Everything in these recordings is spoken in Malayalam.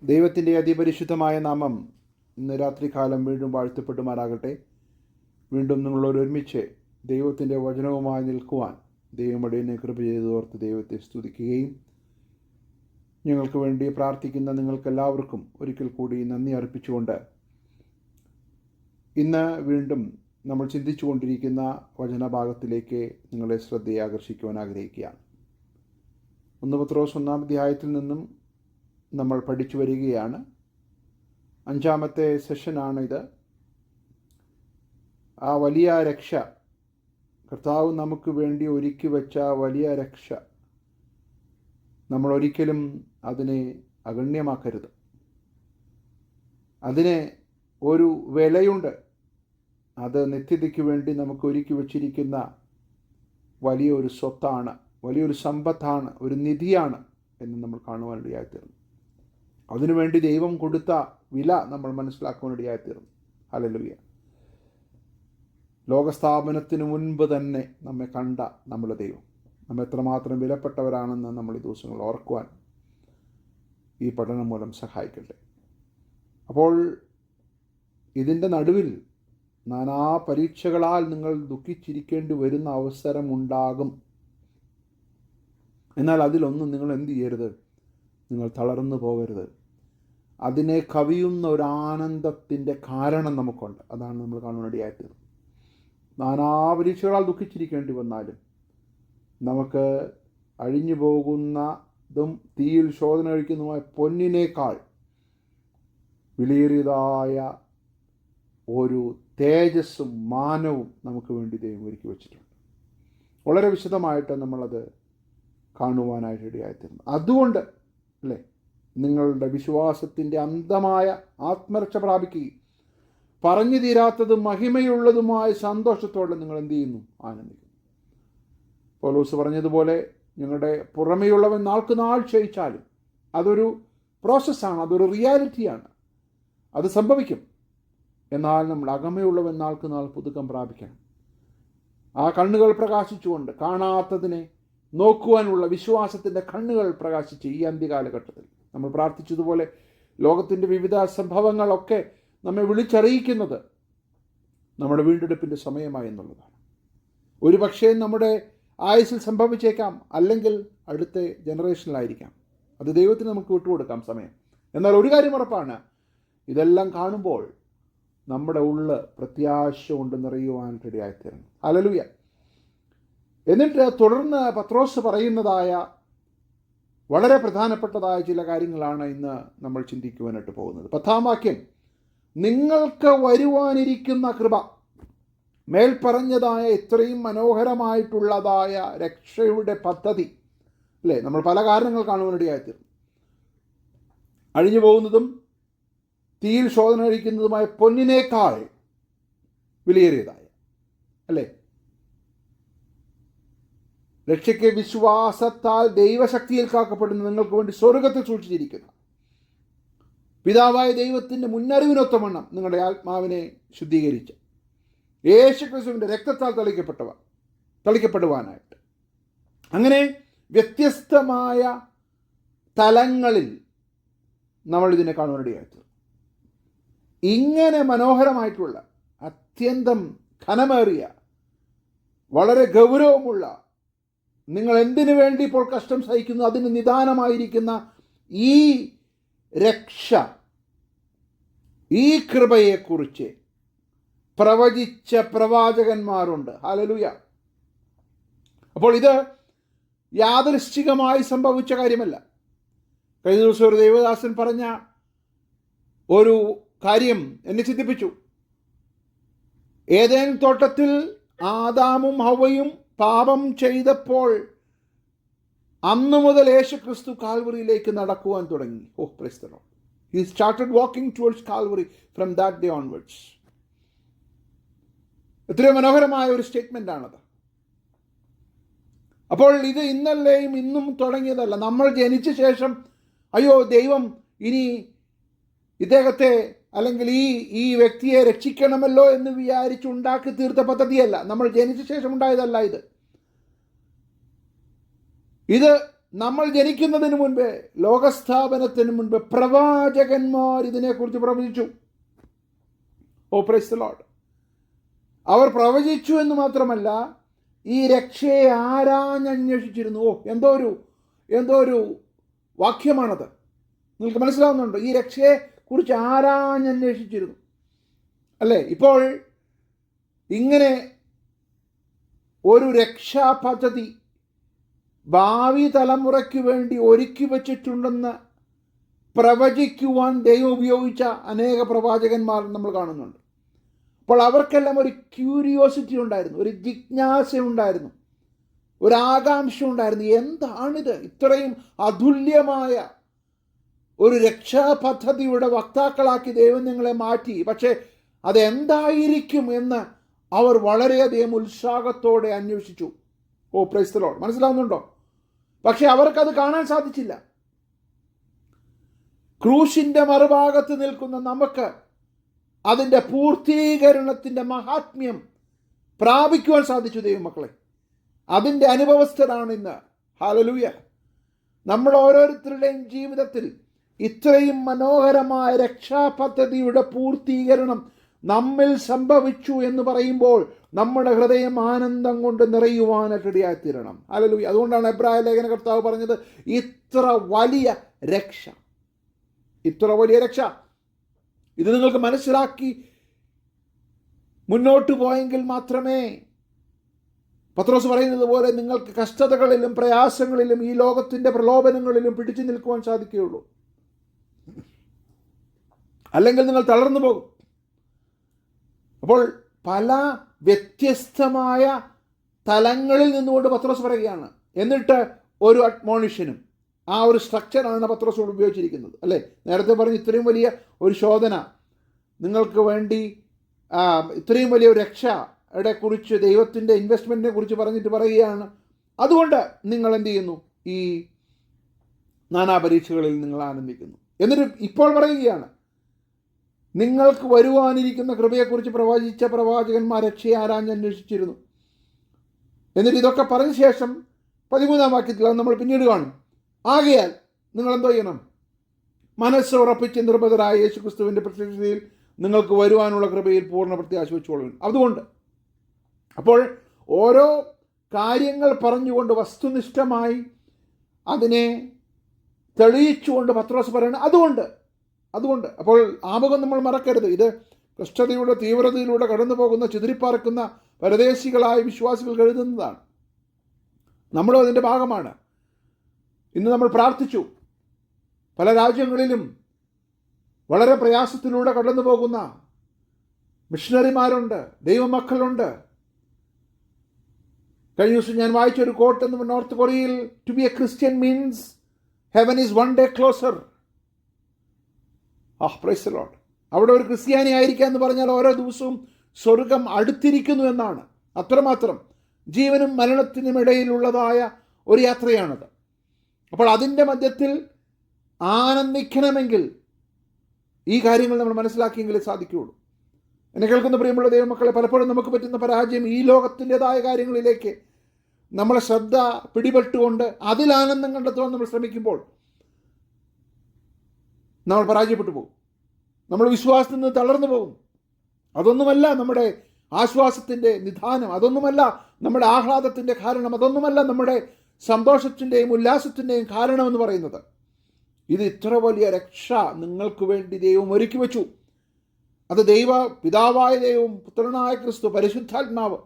ദൈവത്തിൻ്റെ അതിപരിശുദ്ധമായ നാമം ഇന്ന് രാത്രികാലം വീണ്ടും വാഴ്ത്തപ്പെടുമാറാകട്ടെ. വീണ്ടും നിങ്ങളോടൊരുമിച്ച് ദൈവത്തിൻ്റെ വചനവുമായി നിൽക്കുവാൻ ദൈവമടിയനെ കൃപ ചെയ്തോർത്ത് ദൈവത്തെ സ്തുതിക്കുകയും ഞങ്ങൾക്ക് വേണ്ടി പ്രാർത്ഥിക്കുന്ന നിങ്ങൾക്കെല്ലാവർക്കും ഒരിക്കൽ കൂടി നന്ദി അർപ്പിച്ചുകൊണ്ട് ഇന്ന് വീണ്ടും നമ്മൾ ചിന്തിച്ചുകൊണ്ടിരിക്കുന്ന വചനഭാഗത്തിലേക്ക് നിങ്ങളെ ശ്രദ്ധയെ ആകർഷിക്കുവാൻ ആഗ്രഹിക്കുകയാണ്. 1 പത്രോസ് 1-ാം അധ്യായത്തിൽ നിന്നും നമ്മൾ പഠിച്ചു വരികയാണ്. 5-ാമത്തെ സെഷനാണിത്. ആ വലിയ രക്ഷ, കർത്താവ് നമുക്ക് വേണ്ടി ഒരുക്കി വെച്ച വലിയ രക്ഷ, നമ്മൾ ഒരിക്കലും അതിനെ അഗണ്യമാക്കരുത്. അതിന് ഒരു വിലയുണ്ട്. അത് നിത്യതയ്ക്ക് വേണ്ടി നമുക്ക് ഒരുക്കി വച്ചിരിക്കുന്ന വലിയൊരു സ്വത്താണ്, വലിയൊരു സമ്പത്താണ്, ഒരു നിധിയാണ് എന്ന് നമ്മൾ കാണുവാനിടയായിത്തീർന്നു. അതിനുവേണ്ടി ദൈവം കൊടുത്ത വില നമ്മൾ മനസ്സിലാക്കുവാനിടയായിത്തീർന്നു. ഹല്ലേലൂയ. ലോകസ്ഥാപനത്തിന് മുൻപ് തന്നെ നമ്മെ കണ്ട നമ്മുടെ ദൈവം നമ്മെ എത്രമാത്രം വിലപ്പെട്ടവരാണെന്ന് നമ്മൾ ഈ ദിവസങ്ങൾ ഓർക്കുവാൻ ഈ പഠനം മൂലം സഹായിക്കട്ടെ. അപ്പോൾ ഇതിൻ്റെ നടുവിൽ നാനാ പരീക്ഷകളാൽ നിങ്ങൾ ദുഃഖിച്ചിരിക്കേണ്ടി വരുന്ന അവസരമുണ്ടാകും. എന്നാൽ അതിലൊന്നും നിങ്ങൾ എന്ത് ചെയ്യരുത്, നിങ്ങൾ തളർന്നു പോകരുത്. അതിനെ കവിയുന്ന ഒരു ആനന്ദത്തിൻ്റെ കാരണം നമുക്കുണ്ട്. അതാണ് നമ്മൾ കാണുവാനിടയായിത്തീർന്നത്. നാനാ പരീക്ഷകളാൽ ദുഃഖിച്ചിരിക്കേണ്ടി വന്നാലും നമുക്ക് അഴിഞ്ഞു പോകുന്നതും തീയിൽ ശോധന കഴിക്കുന്നതുമായ പൊന്നിനേക്കാൾ വിലയേറിയതായ ഒരു തേജസ്സും മാനവും നമുക്ക് വേണ്ടി ദൈവം ഒരുക്കി വച്ചിട്ടുണ്ട്. വളരെ വിശദമായിട്ട് നമ്മളത് കാണുവാനായിട്ട് ഇടയായിത്തീർന്നു. അതുകൊണ്ട് അല്ലേ, നിങ്ങളുടെ വിശ്വാസത്തിൻ്റെ അന്തമായ ആത്മരക്ഷ പ്രാപിക്കുകയും പറഞ്ഞു തീരാത്തതും മഹിമയുള്ളതുമായ സന്തോഷത്തോടെ നിങ്ങൾ എന്ത് ചെയ്യുന്നു, ആനന്ദിക്കുന്നു. പൗലോസ് പറഞ്ഞതുപോലെ ഞങ്ങളുടെ പുറമെയുള്ളവൻ നാൾക്ക് നാൾ ക്ഷയിച്ചാലും അതൊരു പ്രോസസ്സാണ്, അതൊരു റിയാലിറ്റിയാണ്, അത് സംഭവിക്കും. എന്നാൽ നമ്മൾ അകമയുള്ളവൻ നാൾക്ക് നാൾ പുതുക്കം പ്രാപിക്കണം. ആ കണ്ണുകൾ പ്രകാശിച്ചുകൊണ്ട് കാണാത്തതിനെ നോക്കുവാനുള്ള വിശ്വാസത്തിൻ്റെ കണ്ണുകൾ പ്രകാശിച്ച് ഈ അന്ത്യകാലഘട്ടത്തിൽ നമ്മൾ പ്രാർത്ഥിച്ചതുപോലെ ലോകത്തിൻ്റെ വിവിധ സംഭവങ്ങളൊക്കെ നമ്മെ വിളിച്ചറിയിക്കുന്നത് നമ്മുടെ വീണ്ടെടുപ്പിൻ്റെ സമയമായി എന്നുള്ളതാണ്. ഒരു പക്ഷേ നമ്മുടെ ആയുസ്സിൽ സംഭവിച്ചേക്കാം, അല്ലെങ്കിൽ അടുത്ത ജനറേഷനിലായിരിക്കാം. അത് ദൈവത്തിന് നമുക്ക് വിട്ടുകൊടുക്കാം സമയം. എന്നാൽ ഒരു കാര്യം ഉറപ്പാണ്, ഇതെല്ലാം കാണുമ്പോൾ നമ്മുടെ ഉള്ള് പ്രത്യാശ കൊണ്ട് നിറയുവാനായിട്ട് ഇടയായിത്തീരണം. ഹല്ലേലൂയ. എന്നിട്ട് തുടർന്ന് പത്രോസ് പറയുന്നതായ വളരെ പ്രധാനപ്പെട്ടതായ ചില കാര്യങ്ങളാണ് ഇന്ന് നമ്മൾ ചിന്തിക്കുവാനായിട്ട് പോകുന്നത്. 10-ാം വാക്യം, നിങ്ങൾക്ക് വരുവാനിരിക്കുന്ന കൃപ, മേൽപ്പറഞ്ഞതായ ഇത്രയും മനോഹരമായിട്ടുള്ളതായ രക്ഷയുടെ പദ്ധതി അല്ലേ, നമ്മൾ പല കാരണങ്ങൾ കാണുവാനിടയായിത്തീർന്നു. അഴിഞ്ഞു പോകുന്നതും തീയിൽ ശോധന കഴിക്കുന്നതുമായ പൊന്നിനേക്കാൾ വിലയേറിയതായ അല്ലേ, രക്ഷയ്ക്ക് വിശ്വാസത്താൽ ദൈവശക്തിയിൽ കാക്കപ്പെടുന്ന നിങ്ങൾക്ക് വേണ്ടി സ്വർഗത്തിൽ സൂക്ഷിച്ചിരിക്കുന്ന പിതാവായ ദൈവത്തിൻ്റെ മുന്നറിവിനൊത്തവണ്ണം നിങ്ങളുടെ ആത്മാവിനെ ശുദ്ധീകരിച്ച് യേശുക്രിസ്തുവിൻ്റെ രക്തത്താൽ തളിക്കപ്പെടുവാനായിട്ട്, അങ്ങനെ വ്യത്യസ്തമായ തലങ്ങളിൽ നമ്മൾ ഇതിനെ കാണുവാനിടയായിത്തീർന്നു. ഇങ്ങനെ മനോഹരമായിട്ടുള്ള, അത്യന്തം ഘനമേറിയ, വളരെ ഗൗരവമുള്ള, നിങ്ങൾ എന്തിനു വേണ്ടി ഇപ്പോൾ കഷ്ടം സഹിക്കുന്നു അതിന് നിദാനമായിരിക്കുന്ന ഈ രക്ഷ, ഈ കൃപയെക്കുറിച്ച് പ്രവചിച്ച പ്രവാചകന്മാരുണ്ട്. ഹല്ലേലൂയ. അപ്പോൾ ഇത് യാദൃശ്ചികമായി സംഭവിച്ച കാര്യമല്ല. കഴിഞ്ഞ ദിവസം ഒരു ദേവദാസൻ പറഞ്ഞ ഒരു കാര്യം എന്നെ ചിന്തിപ്പിച്ചു. ഏദെൻ തോട്ടത്തിൽ ആദാമും ഹവ്വയും പാപം ചെയ്തപ്പോൾ അന്നു മുതൽ യേശുക്രിസ്തു കാൽവറിയിലേക്ക് നടക്കുവാൻ തുടങ്ങി. Price the Lord. He started walking towards Calvary from that day onwards. എത്രയോ മനോഹരമായ ഒരു സ്റ്റേറ്റ്മെൻ്റ് ആണത്. അപ്പോൾ ഇത് ഇന്നലെയും ഇന്നും തുടങ്ങിയതല്ല. നമ്മൾ ജനിച്ച ശേഷം അയ്യോ ദൈവം ഇനി ഇദ്ദേഹത്തെ അല്ലെങ്കിൽ ഈ വ്യക്തിയെ രക്ഷിക്കണമല്ലോ എന്ന് വിചാരിച്ചുണ്ടാക്കി തീർത്ത പദ്ധതിയല്ല. നമ്മൾ ജനിച്ച ശേഷം ഉണ്ടായതല്ല ഇത്. നമ്മൾ ജനിക്കുന്നതിന് മുൻപേ, ലോകസ്ഥാപനത്തിന് മുൻപ് പ്രവാചകന്മാർ ഇതിനെക്കുറിച്ച് പ്രവചിച്ചു. ഓ പ്രൈസ് ദി ലോർഡ്. അവർ പ്രവചിച്ചു എന്ന് മാത്രമല്ല, ഈ രക്ഷയെ ആരാഞ്ഞന്വേഷിച്ചിരുന്നു. എന്തോ ഒരു വാക്യമാണത്. നിങ്ങൾക്ക് മനസ്സിലാവുന്നുണ്ടോ? ഈ രക്ഷയെ കുറിച്ച് ആരാഞ്ഞന്വേഷിച്ചിരുന്നു, അല്ലേ? ഇപ്പോൾ ഇങ്ങനെ ഒരു രക്ഷാ പദ്ധതി ഭാവി തലമുറയ്ക്ക് വേണ്ടി ഒരുക്കി വച്ചിട്ടുണ്ടെന്ന് പ്രവചിക്കുവാൻ ദൈവം ഉപയോഗിച്ച അനേക പ്രവാചകന്മാർ നമ്മൾ കാണുന്നുണ്ട്. അപ്പോൾ അവർക്കെല്ലാം ഒരു ക്യൂരിയോസിറ്റി ഉണ്ടായിരുന്നു, ഒരു ജിജ്ഞാസ ഉണ്ടായിരുന്നു, ഒരു ആകാംക്ഷ ഉണ്ടായിരുന്നു. എന്താണിത്? ഇത്രയും അതുല്യമായ ഒരു രക്ഷാപദ്ധതിയുടെ വക്താക്കളാക്കി ദൈവം ഞങ്ങളെ മാറ്റി. പക്ഷേ അതെന്തായിരിക്കും എന്ന് അവർ വളരെയധികം ഉത്സാഹത്തോടെ അന്വേഷിച്ചു. ഓ പ്രൈസ് ദി ലോർഡ്. മനസ്സിലാവുന്നുണ്ടോ? പക്ഷെ അവർക്കത് കാണാൻ സാധിച്ചില്ല. ക്രൂശിന്റെ മറുഭാഗത്ത് നിൽക്കുന്ന നമുക്ക് അതിൻ്റെ പൂർത്തീകരണത്തിൻ്റെ മഹാത്മ്യം പ്രാപിക്കുവാൻ സാധിച്ചു ദൈവമക്കളെ. അതിൻ്റെ അനുഭവസ്ഥരാണ് ഇന്ന്. ഹല്ലേലൂയ. നമ്മൾ ഓരോരുത്തരുടെയും ജീവിതത്തിൽ ഇത്രയും മനോഹരമായ രക്ഷാപദ്ധതിയുടെ പൂർത്തീകരണം നമ്മിൽ സംഭവിച്ചു എന്ന് പറയുമ്പോൾ നമ്മുടെ ഹൃദയം ആനന്ദം കൊണ്ട് നിറയുവാനായിട്ടിടയായിത്തീരണം. ഹല്ലേലൂയ. അതുകൊണ്ടാണ് എബ്രായ ലേഖന കർത്താവ് പറഞ്ഞത്, ഇത്ര വലിയ രക്ഷ, ഇത്ര വലിയ രക്ഷ. ഇത് നിങ്ങൾക്ക് മനസ്സിലാക്കി മുന്നോട്ട് പോയെങ്കിൽ മാത്രമേ പത്രോസ് പറയുന്നത് പോലെ നിങ്ങൾക്ക് കഷ്ടതകളിലും പ്രയാസങ്ങളിലും ഈ ലോകത്തിൻ്റെ പ്രലോഭനങ്ങളിലും പിടിച്ചു നിൽക്കുവാൻ സാധിക്കുകയുള്ളൂ. അല്ലെങ്കിൽ നിങ്ങൾ തളർന്നു പോകും. അപ്പോൾ പല വ്യത്യസ്തമായ തലങ്ങളിൽ നിന്നുകൊണ്ട് പത്രോസ് പറയുകയാണ്. എന്നിട്ട് ഒരു അഡ്മോണിഷനും, ആ ഒരു സ്ട്രക്ചറാണ് പത്രോസ് ഉപയോഗിച്ചിരിക്കുന്നത്, അല്ലേ? നേരത്തെ പറഞ്ഞ് ഇത്രയും വലിയ ഒരു ശോധന നിങ്ങൾക്ക് വേണ്ടി, ഇത്രയും വലിയ ഒരു രക്ഷയുടെ കുറിച്ച്, ദൈവത്തിൻ്റെ ഇൻവെസ്റ്റ്മെൻറ്റിനെ കുറിച്ച് പറഞ്ഞിട്ട് പറയുകയാണ്. അതുകൊണ്ട് നിങ്ങൾ എന്ത് ചെയ്യുന്നു? ഈ നാനാപരീക്ഷകളിൽ നിങ്ങൾ ആനന്ദിക്കുന്നു. എന്നിട്ട് ഇപ്പോൾ പറയുകയാണ്, നിങ്ങൾക്ക് വരുവാനിരിക്കുന്ന കൃപയെക്കുറിച്ച് പ്രവചിച്ച പ്രവാചകന്മാർ രക്ഷയെ ആരാഞ്ഞന്വേഷിച്ചിരുന്നു. എന്നിട്ട് ഇതൊക്കെ പറഞ്ഞ ശേഷം 13-ാം വാക്യത്തിൽ അത് നമ്മൾ പിന്നീട് കാണും. ആകയാൽ നിങ്ങൾ എന്തോ ചെയ്യണം? മനസ്സ് ഉറപ്പിച്ച് നിർബന്ധരായ യേശുക്രിസ്തുവിൻ്റെ പ്രത്യക്ഷതയിൽ നിങ്ങൾക്ക് വരുവാനുള്ള കൃപയിൽ പൂർണ്ണ പ്രത്യാശ വെച്ചുകൊള്ളുന്നു. അതുകൊണ്ട് അപ്പോൾ ഓരോ കാര്യങ്ങൾ പറഞ്ഞുകൊണ്ട് വസ്തുനിഷ്ഠമായി അതിനെ തെളിയിച്ചുകൊണ്ട് പത്രോസ് പറയണം. അതുകൊണ്ട് അപ്പോൾ ആമുഖം നമ്മൾ മറക്കരുത്. ഇത് കഷ്ടതയുടെ തീവ്രതയിലൂടെ കടന്നു പോകുന്ന ചിതറിപ്പാർക്കുന്ന പരദേശികളായ വിശ്വാസികൾ എഴുതുന്നതാണ്. നമ്മളും അതിൻ്റെ ഭാഗമാണ്. ഇന്ന് നമ്മൾ പ്രാർത്ഥിച്ചു. പല രാജ്യങ്ങളിലും വളരെ പ്രയാസത്തിലൂടെ കടന്നു പോകുന്ന മിഷണറിമാരുണ്ട്, ദൈവമക്കളുണ്ട്. കഴിഞ്ഞ ദിവസം ഞാൻ വായിച്ചൊരു കോട്ട് എന്ന്, നോർത്ത് കൊറിയയിൽ to be a Christian means heaven is one day closer. Praise the Lord. അവിടെ ഒരു ക്രിസ്ത്യാനി ആയിരിക്കുക എന്ന് പറഞ്ഞാൽ ഓരോ ദിവസവും സ്വർഗം അടുത്തിരിക്കുന്നു എന്നാണ്. അത്രമാത്രം ജീവനും മരണത്തിനും ഇടയിലുള്ളതായ ഒരു യാത്രയാണത്. അപ്പോൾ അതിൻ്റെ മധ്യത്തിൽ ആനന്ദിക്കണമെങ്കിൽ ഈ കാര്യങ്ങൾ നമ്മൾ മനസ്സിലാക്കിയെങ്കിലേ സാധിക്കുകയുള്ളൂ. എന്നെ കേൾക്കുന്ന പ്രിയമുള്ള ദൈവമക്കളെ, പലപ്പോഴും നമുക്ക് പറ്റുന്ന പരാജയം ഈ ലോകത്തിൻ്റെതായ കാര്യങ്ങളിലേക്ക് നമ്മളെ ശ്രദ്ധ പിടിപെട്ടുകൊണ്ട് അതിൽ ആനന്ദം കണ്ടെത്തുവാൻ നമ്മൾ ശ്രമിക്കുമ്പോൾ നമ്മൾ പരാജയപ്പെട്ടു പോകും. നമ്മൾ വിശ്വാസത്തിൽ നിന്ന് തളർന്നു പോകും. അതൊന്നുമല്ല നമ്മുടെ ആശ്വാസത്തിൻ്റെ നിധാനം, അതൊന്നുമല്ല നമ്മുടെ ആഹ്ലാദത്തിൻ്റെ കാരണം, അതൊന്നുമല്ല നമ്മുടെ സന്തോഷത്തിൻ്റെയും ഉല്ലാസത്തിൻ്റെയും കാരണമെന്ന് പറയുന്നത്. ഇത് ഇത്ര വലിയ രക്ഷ നിങ്ങൾക്ക് വേണ്ടി ദൈവം ഒരുക്കി വെച്ചു. അത് പിതാവായ ദൈവം, പുത്രനായ ക്രിസ്തു, പരിശുദ്ധാത്മാവ്.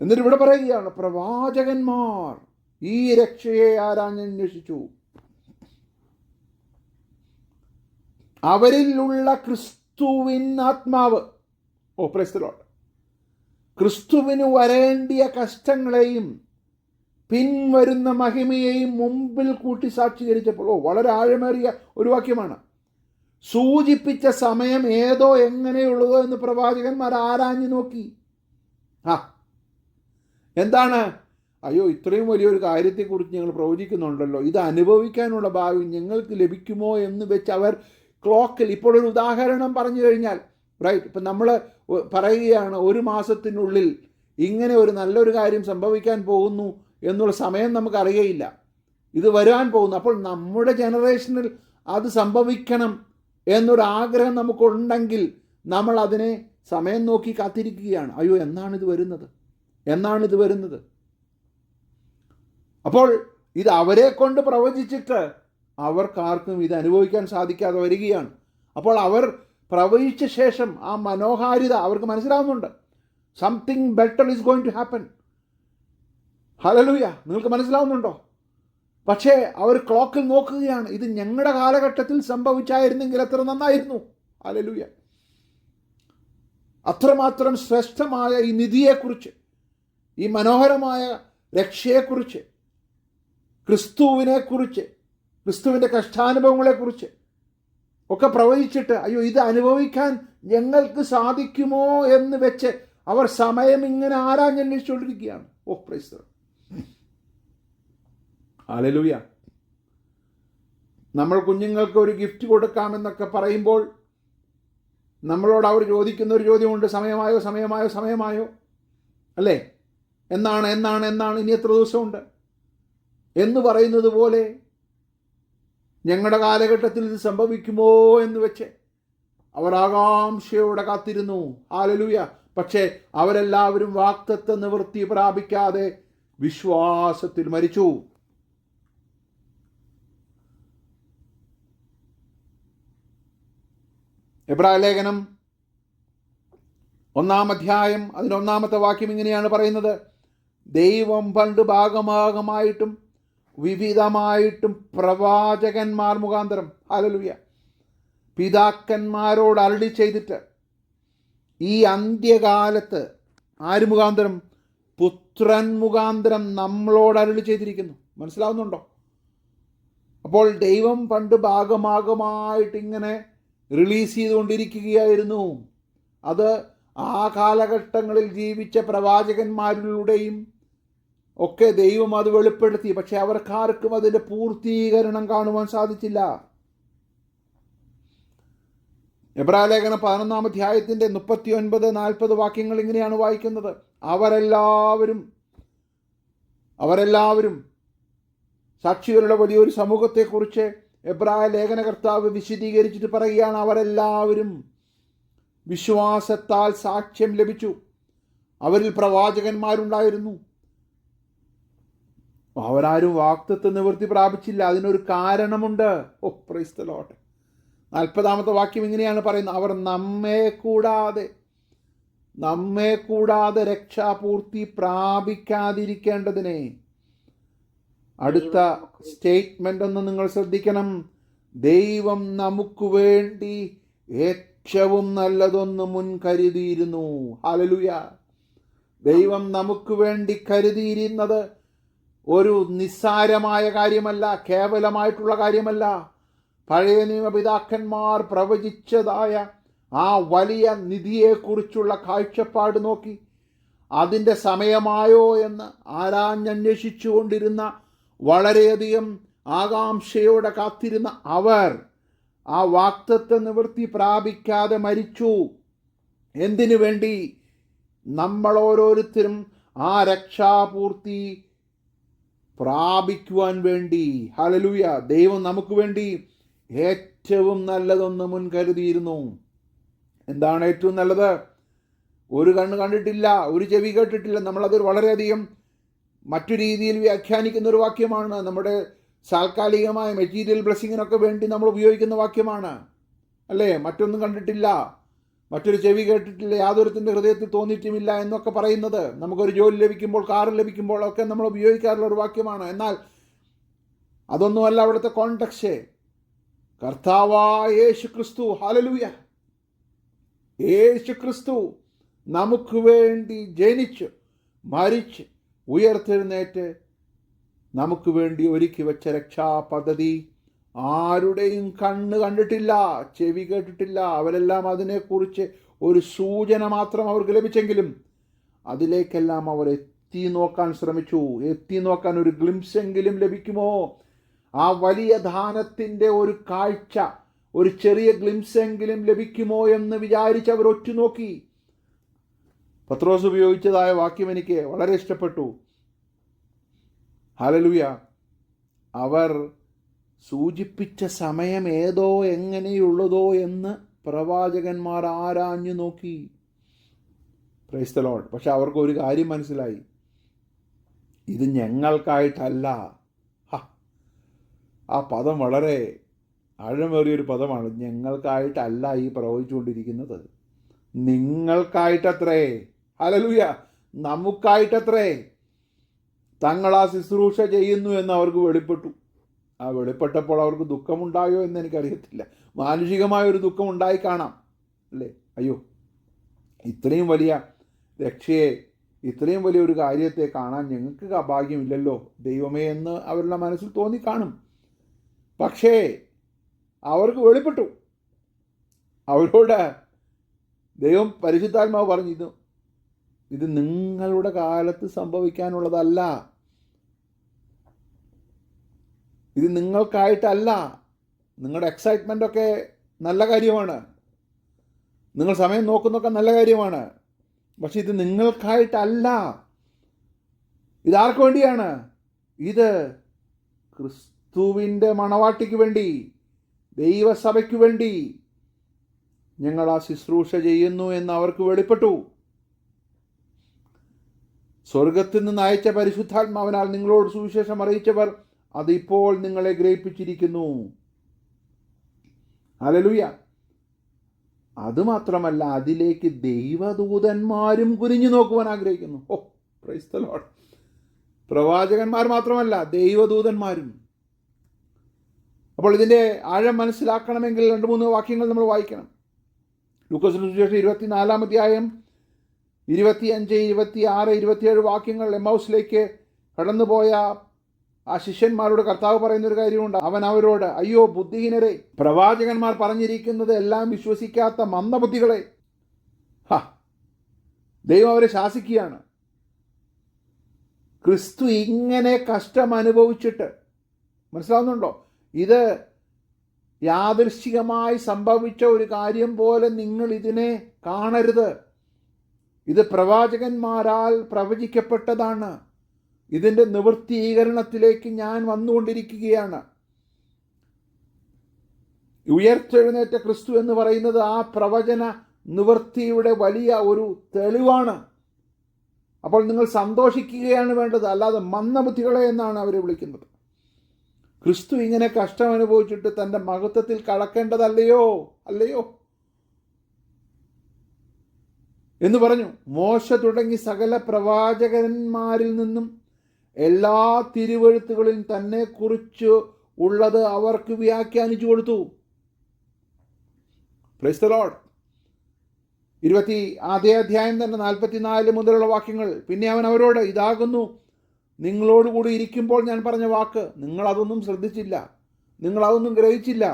എന്നിട്ട് ഇവിടെ പറയുകയാണ്, പ്രവാചകന്മാർ ഈ രക്ഷയെ ആരാഞ്ഞന്വേഷിച്ചു. അവരിലുള്ള ക്രിസ്തുവിൻ ആത്മാവ്. Price the Lord. ക്രിസ്തുവിന് വരേണ്ടിയ കഷ്ടങ്ങളെയും പിൻവരുന്ന മഹിമയെയും മുമ്പിൽ കൂട്ടി സാക്ഷീകരിച്ചപ്പോൾ, വളരെ ആഴമേറിയ ഒരു വാക്യമാണ്. സൂചിപ്പിച്ച സമയം ഏതോ എങ്ങനെയുള്ളതോ എന്ന് പ്രവാചകന്മാർ ആരാഞ്ഞു നോക്കി. എന്താണ്? അയ്യോ, ഇത്രയും വലിയൊരു കാര്യത്തെക്കുറിച്ച് ഞങ്ങൾ പ്രവചിക്കുന്നുണ്ടല്ലോ, ഇത് അനുഭവിക്കാനുള്ള ഭാവി ഞങ്ങൾക്ക് ലഭിക്കുമോ എന്ന് വെച്ച് അവർ ക്ലോക്കിൽ, ഇപ്പോൾ ഒരു ഉദാഹരണം പറഞ്ഞു കഴിഞ്ഞാൽ, റൈറ്റ്, ഇപ്പം നമ്മൾ പറയുകയാണ് 1 മാസത്തിനുള്ളിൽ ഇങ്ങനെ ഒരു നല്ലൊരു കാര്യം സംഭവിക്കാൻ പോകുന്നു എന്നുള്ള സമയം നമുക്കറിയയില്ല. ഇത് വരാൻ പോകുന്നു. അപ്പോൾ നമ്മുടെ ജനറേഷനിൽ അത് സംഭവിക്കണം എന്നൊരാഗ്രഹം നമുക്കുണ്ടെങ്കിൽ നമ്മൾ അതിനെ സമയം നോക്കി കാത്തിരിക്കുകയാണ്. അയ്യോ, എന്നാണിത് വരുന്നത്, എന്നാണിത് വരുന്നത്? അപ്പോൾ ഇത് അവരെ കൊണ്ട് പ്രവചിച്ചിട്ട് അവർക്കാർക്കും ഇത് അനുഭവിക്കാൻ സാധിക്കാതെ വരികയാണ്. അപ്പോൾ അവർ പ്രവചിച്ച ശേഷം ആ മനോഹാരിത അവർക്ക് മനസ്സിലാവുന്നുണ്ട്. Something better is going to happen. Hallelujah, നിങ്ങൾക്ക് മനസ്സിലാവുന്നുണ്ടോ? പക്ഷേ അവർ ക്ലോക്കിൽ നോക്കുകയാണ്, ഇത് ഞങ്ങളുടെ കാലഘട്ടത്തിൽ സംഭവിച്ചായിരുന്നെങ്കിൽ എത്ര നന്നായിരുന്നു. ഹല്ലേലൂയ. അത്രമാത്രം ശ്രേഷ്ഠമായ ഈ നിധിയെക്കുറിച്ച്, ഈ മനോഹരമായ രക്ഷയെക്കുറിച്ച്, ക്രിസ്തുവിനെക്കുറിച്ച്, ക്രിസ്തുവിൻ്റെ കഷ്ടാനുഭവങ്ങളെക്കുറിച്ച് ഒക്കെ പ്രവചിച്ചിട്ട് അയ്യോ ഇത് അനുഭവിക്കാൻ ഞങ്ങൾക്ക് സാധിക്കുമോ എന്ന് വെച്ച് അവർ സമയം ഇങ്ങനെ ആരാഞ്ഞന്വേഷിച്ചുകൊണ്ടിരിക്കുകയാണ്. ഓ പ്രൈസ് ദി ലോർഡ്. ഹല്ലേലൂയ. നമ്മൾ കുഞ്ഞുങ്ങൾക്ക് ഒരു ഗിഫ്റ്റ് കൊടുക്കാമെന്നൊക്കെ പറയുമ്പോൾ നമ്മളോട് അവർ ചോദിക്കുന്ന ഒരു ചോദ്യമുണ്ട്, സമയമായോ സമയമായോ സമയമായോ, അല്ലേ? എന്നാണ് എന്നാണ് എന്നാണ്, ഇനി എത്ര ദിവസമുണ്ട് എന്ന് പറയുന്നത് പോലെ ഞങ്ങളുടെ കാലഘട്ടത്തിൽ ഇത് സംഭവിക്കുമോ എന്ന് വെച്ച് അവർ ആകാംക്ഷയോടെ കാത്തിരുന്നു. ഹല്ലേലൂയ. പക്ഷേ അവരെല്ലാവരും വാഗ്ദത്ത നിവൃത്തി പ്രാപിക്കാതെ വിശ്വാസത്തിൽ മരിച്ചു. എബ്രായ ലേഖനം 1-ാം അധ്യായം അതിൻ്റെ 1-ാമത്തെ വാക്യം ഇങ്ങനെയാണ് പറയുന്നത്: ദൈവം പണ്ട് ഭാഗമായിട്ടും വിവിധമായിട്ടും പ്രവാചകന്മാർ മുഖാന്തരം, ഹല്ലേലൂയ, പിതാക്കന്മാരോട് അരുളി ചെയ്തിട്ട് ഈ അന്ത്യകാലത്ത് ആര് മുഖാന്തരം? പുത്രൻ മുഖാന്തരം നമ്മളോട് അരുളി ചെയ്തിരിക്കുന്നു. മനസ്സിലാവുന്നുണ്ടോ? അപ്പോൾ ദൈവം പണ്ട് ഭാഗമായിട്ട് ഇങ്ങനെ റിലീസ് ചെയ്തുകൊണ്ടിരിക്കുകയായിരുന്നു. അത് ആ കാലഘട്ടങ്ങളിൽ ജീവിച്ച പ്രവാചകന്മാരിലൂടെയും ഒക്കെ ദൈവം അത് വെളിപ്പെടുത്തി. പക്ഷെ അവർക്കാർക്കും അതിൻ്റെ പൂർത്തീകരണം കാണുവാൻ സാധിച്ചില്ല. എബ്രായ ലേഖനം 11-ാം അധ്യായത്തിൻ്റെ 39-40 വാക്യങ്ങൾ ഇങ്ങനെയാണ് വായിക്കുന്നത്: അവരെല്ലാവരും സാക്ഷികളുടെ വലിയൊരു സമൂഹത്തെക്കുറിച്ച് എബ്രായ ലേഖനകർത്താവ് വിശദീകരിച്ചിട്ട് പറയുകയാണ്, അവരെല്ലാവരും വിശ്വാസത്താൽ സാക്ഷ്യം ലഭിച്ചു. അവരിൽ പ്രവാചകന്മാരുണ്ടായിരുന്നു. അവരാരും വാഗ്ദത്ത നിവൃത്തി പ്രാപിച്ചില്ല. അതിനൊരു കാരണമുണ്ട്. ഓ പ്രൈസ് ദി ലോർഡ്. 40-ാമത്തെ വാക്യം ഇങ്ങനെയാണ് പറയുന്നത്: അവർ നമ്മെ കൂടാതെ രക്ഷാപൂർത്തി പ്രാപിക്കാതിരിക്കേണ്ടതിനെ. അടുത്ത സ്റ്റേറ്റ്മെന്റ് ഒന്ന് നിങ്ങൾ ശ്രദ്ധിക്കണം: ദൈവം നമുക്ക് വേണ്ടി ഏറ്റവും നല്ലതൊന്ന് മുൻകരുതിയിരുന്നു. ഹല്ലേലൂയ. ദൈവം നമുക്ക് വേണ്ടി കരുതിയിരുന്നത് ഒരു നിസ്സാരമായ കാര്യമല്ല, കേവലമായിട്ടുള്ള കാര്യമല്ല. പഴയ നിയമപിതാക്കന്മാർ പ്രവചിച്ചതായ ആ വലിയ നിധിയെക്കുറിച്ചുള്ള കാഴ്ചപ്പാട് നോക്കി അതിൻ്റെ സമയമായോ എന്ന് ആരാഞ്ഞന്വേഷിച്ചു കൊണ്ടിരുന്ന, വളരെയധികം ആകാംക്ഷയോടെ കാത്തിരുന്ന അവർ ആ വാഗ്ദത്ത നിവൃത്തി പ്രാപിക്കാതെ മരിച്ചു. എന്തിനു വേണ്ടി? നമ്മൾ ഓരോരുത്തരും ആ രക്ഷാപൂർത്തി പ്രാപിക്കുവാൻ വേണ്ടി. ഹല്ലേലൂയ. ദൈവം നമുക്ക് വേണ്ടി ഏറ്റവും നല്ലതൊന്ന് മുൻകരുതിയിരുന്നു. എന്താണ് ഏറ്റവും നല്ലത്? ഒരു കണ്ണ് കണ്ടിട്ടില്ല, ഒരു ചെവി കേട്ടിട്ടില്ല. നമ്മളത് വളരെയധികം മറ്റു രീതിയിൽ വ്യാഖ്യാനിക്കുന്ന ഒരു വാക്യമാണ്. നമ്മുടെ താൽക്കാലികമായ മെറ്റീരിയൽ ബ്ലെസ്സിങ്ങിനൊക്കെ വേണ്ടി നമ്മൾ ഉപയോഗിക്കുന്ന വാക്യമാണ്, അല്ലേ? മറ്റൊന്നും കണ്ടിട്ടില്ല, മറ്റൊരു ചെവി കേട്ടിട്ടില്ല, യാതൊരുത്തിൻ്റെ ഹൃദയത്തിൽ തോന്നിയിട്ടുമില്ല എന്നൊക്കെ പറയുന്നത് നമുക്കൊരു ജോലി ലഭിക്കുമ്പോൾ, കാറ് ലഭിക്കുമ്പോൾ ഒക്കെ നമ്മൾ ഉപയോഗിക്കാറുള്ള ഒരു വാക്യമാണ്. എന്നാൽ അതൊന്നുമല്ല അവിടുത്തെ കോൺടെക്സ്റ്റ്. കർത്താവായ യേശു ക്രിസ്തു, ഹല്ലേലൂയ, യേശു ക്രിസ്തു നമുക്ക് വേണ്ടി ജനിച്ച് മരിച്ച് ഉയർത്തെഴുന്നേറ്റ് നമുക്ക് വേണ്ടി ഒരുക്കി വെച്ച രക്ഷാ പദ്ധതി ആരുടെയും കണ്ണ് കണ്ടിട്ടില്ല, ചെവി കേട്ടിട്ടില്ല. അവരെല്ലാം അതിനെക്കുറിച്ച് ഒരു സൂചന മാത്രം അവർക്ക് ലഭിച്ചെങ്കിലും അതിലേക്കെല്ലാം അവർ എത്തി നോക്കാൻ ശ്രമിച്ചു. എത്തി നോക്കാൻ ഒരു ഗ്ലിംസ് എങ്കിലും ലഭിക്കുമോ? ആ വലിയ ദാനത്തിൻ്റെ ഒരു കാഴ്ച, ഒരു ചെറിയ ഗ്ലിംസ് എങ്കിലും ലഭിക്കുമോ എന്ന് വിചാരിച്ച് അവർ ഒറ്റുനോക്കി. പത്രോസ് ഉപയോഗിച്ചതായ വാക്യം എനിക്ക് വളരെ ഇഷ്ടപ്പെട്ടു. ഹല്ലേലൂയ. അവർ സൂചിപ്പിച്ച സമയം ഏതോ എങ്ങനെയുള്ളതോ എന്ന് പ്രവാചകന്മാർ ആരാഞ്ഞു നോക്കി. Price the Lord. പക്ഷെ അവർക്ക് ഒരു കാര്യം മനസ്സിലായി, ഇത് ഞങ്ങൾക്കായിട്ടല്ല. ആ പദം വളരെ ആഴമേറിയൊരു പദമാണ്. ഞങ്ങൾക്കായിട്ടല്ല ഈ പ്രവചിച്ചുകൊണ്ടിരിക്കുന്നത്, നിങ്ങൾക്കായിട്ടത്രേ. ഹല്ലേലൂയ. നമുക്കായിട്ടത്രേ തങ്ങൾ ആ ശുശ്രൂഷ ചെയ്യുന്നു എന്ന് അവർക്ക് വെളിപ്പെട്ടു. ആ വെളിപ്പെട്ടപ്പോൾ അവർക്ക് ദുഃഖമുണ്ടായോ എന്ന് എനിക്കറിയത്തില്ല. മാനുഷികമായൊരു ദുഃഖം ഉണ്ടായി കാണാം അല്ലേ? അയ്യോ, ഇത്രയും വലിയ രക്ഷയെ, ഇത്രയും വലിയൊരു കാര്യത്തെ കാണാൻ ഞങ്ങൾക്ക് ഭാഗ്യമില്ലല്ലോ ദൈവമേ എന്ന് അവരുടെ മനസ്സിൽ തോന്നിക്കാണും. പക്ഷേ അവർക്ക് വെളിപ്പെട്ടു. അവരോട് ദൈവം പരിശുദ്ധാത്മാവ് പറഞ്ഞു, ഇത് നിങ്ങളുടെ കാലത്ത് സംഭവിക്കാനുള്ളതല്ല, ഇത് നിങ്ങൾക്കായിട്ടല്ല. നിങ്ങളുടെ എക്സൈറ്റ്മെൻ്റ് ഒക്കെ നല്ല കാര്യമാണ്, നിങ്ങൾ സമയം നോക്കുന്നതൊക്കെ നല്ല കാര്യമാണ്, പക്ഷെ ഇത് നിങ്ങൾക്കായിട്ടല്ല. ഇതാർക്ക് വേണ്ടിയാണ്? ഇത് ക്രിസ്തുവിൻ്റെ മണവാട്ടിക്ക് വേണ്ടി, ദൈവസഭയ്ക്ക് വേണ്ടി ഞങ്ങൾ ആ ശുശ്രൂഷ ചെയ്യുന്നു എന്ന് അവർക്ക് വെളിപ്പെട്ടു. സ്വർഗത്തിൽ നിന്ന് അയച്ച പരിശുദ്ധാത്മാവിനാൽ നിങ്ങളോട് സുവിശേഷം അറിയിച്ചവർ അതിപ്പോൾ നിങ്ങളെ ഗ്രഹിപ്പിച്ചിരിക്കുന്നു. ഹല്ലേലൂയ. അതുമാത്രമല്ല, അതിലേക്ക് ദൈവദൂതന്മാരും കുനിഞ്ഞു നോക്കുവാൻ ആഗ്രഹിക്കുന്നു. ഓ, പ്രൈസ് ദി ലോർഡ്. പ്രവാചകന്മാർ മാത്രമല്ല, ദൈവദൂതന്മാരും. അപ്പോൾ ഇതിൻ്റെ ആഴം മനസ്സിലാക്കണമെങ്കിൽ 2-3 വാക്യങ്ങൾ നമ്മൾ വായിക്കണം. ലൂക്കോസ് സുവിശേഷം 24-ാം അധ്യായം 25, 26, 27 വാക്യങ്ങൾ. എമ്മൗസിലേക്ക് കടന്നുപോയ ആ ശിഷ്യന്മാരോട് കർത്താവ് പറയുന്നൊരു കാര്യമുണ്ട്. അവൻ അവരോട്, അയ്യോ ബുദ്ധിഹീനരെ, പ്രവാചകന്മാർ പറഞ്ഞിരിക്കുന്നത് എല്ലാം വിശ്വസിക്കാത്ത മന്ദബുദ്ധികളെ. ദൈവം അവരെ ശാസിക്കുകയാണ്. ക്രിസ്തു ഇങ്ങനെ കഷ്ടം അനുഭവിച്ചിട്ട്, മനസ്സിലാവുന്നുണ്ടോ? ഇത് യാദൃശ്ചികമായി സംഭവിച്ച ഒരു കാര്യം പോലെ നിങ്ങൾ ഇതിനെ കാണരുത്. ഇത് പ്രവാചകന്മാരാൽ പ്രവചിക്കപ്പെട്ടതാണ്. ഇതിൻ്റെ നിവൃത്തീകരണത്തിലേക്ക് ഞാൻ വന്നുകൊണ്ടിരിക്കുകയാണ്. ഉയർത്തെഴുന്നേറ്റ ക്രിസ്തു എന്ന് പറയുന്നത് ആ പ്രവചന നിവൃത്തിയുടെ വലിയ ഒരു തെളിവാണ്. അപ്പോൾ നിങ്ങൾ സന്തോഷിക്കുകയാണ് വേണ്ടത്, അല്ലാതെ മന്ദബുദ്ധികളെ എന്നാണ് അവരെ വിളിക്കുന്നത്. ക്രിസ്തു ഇങ്ങനെ കഷ്ടം അനുഭവിച്ചിട്ട് തൻ്റെ മഹത്വത്തിൽ കടക്കേണ്ടതല്ലയോ അല്ലയോ എന്ന് പറഞ്ഞു. മോശ തുടങ്ങി സകല പ്രവാചകന്മാരിൽ നിന്നും എല്ലാ തിരുവെഴുത്തുകളിലും തന്നെക്കുറിച്ച് ഉള്ളത് അവർക്ക് വ്യാഖ്യാനിച്ചു കൊടുത്തു. Price the Lord. 20-ാം അധ്യായം തന്നെ 44 മുതലുള്ള വാക്യങ്ങൾ. പിന്നെ അവൻ അവരോട്, ഇതാകുന്നു നിങ്ങളോടുകൂടി ഇരിക്കുമ്പോൾ ഞാൻ പറഞ്ഞ വാക്ക്. നിങ്ങളതൊന്നും ശ്രദ്ധിച്ചില്ല, നിങ്ങളതൊന്നും ഗ്രഹിച്ചില്ല.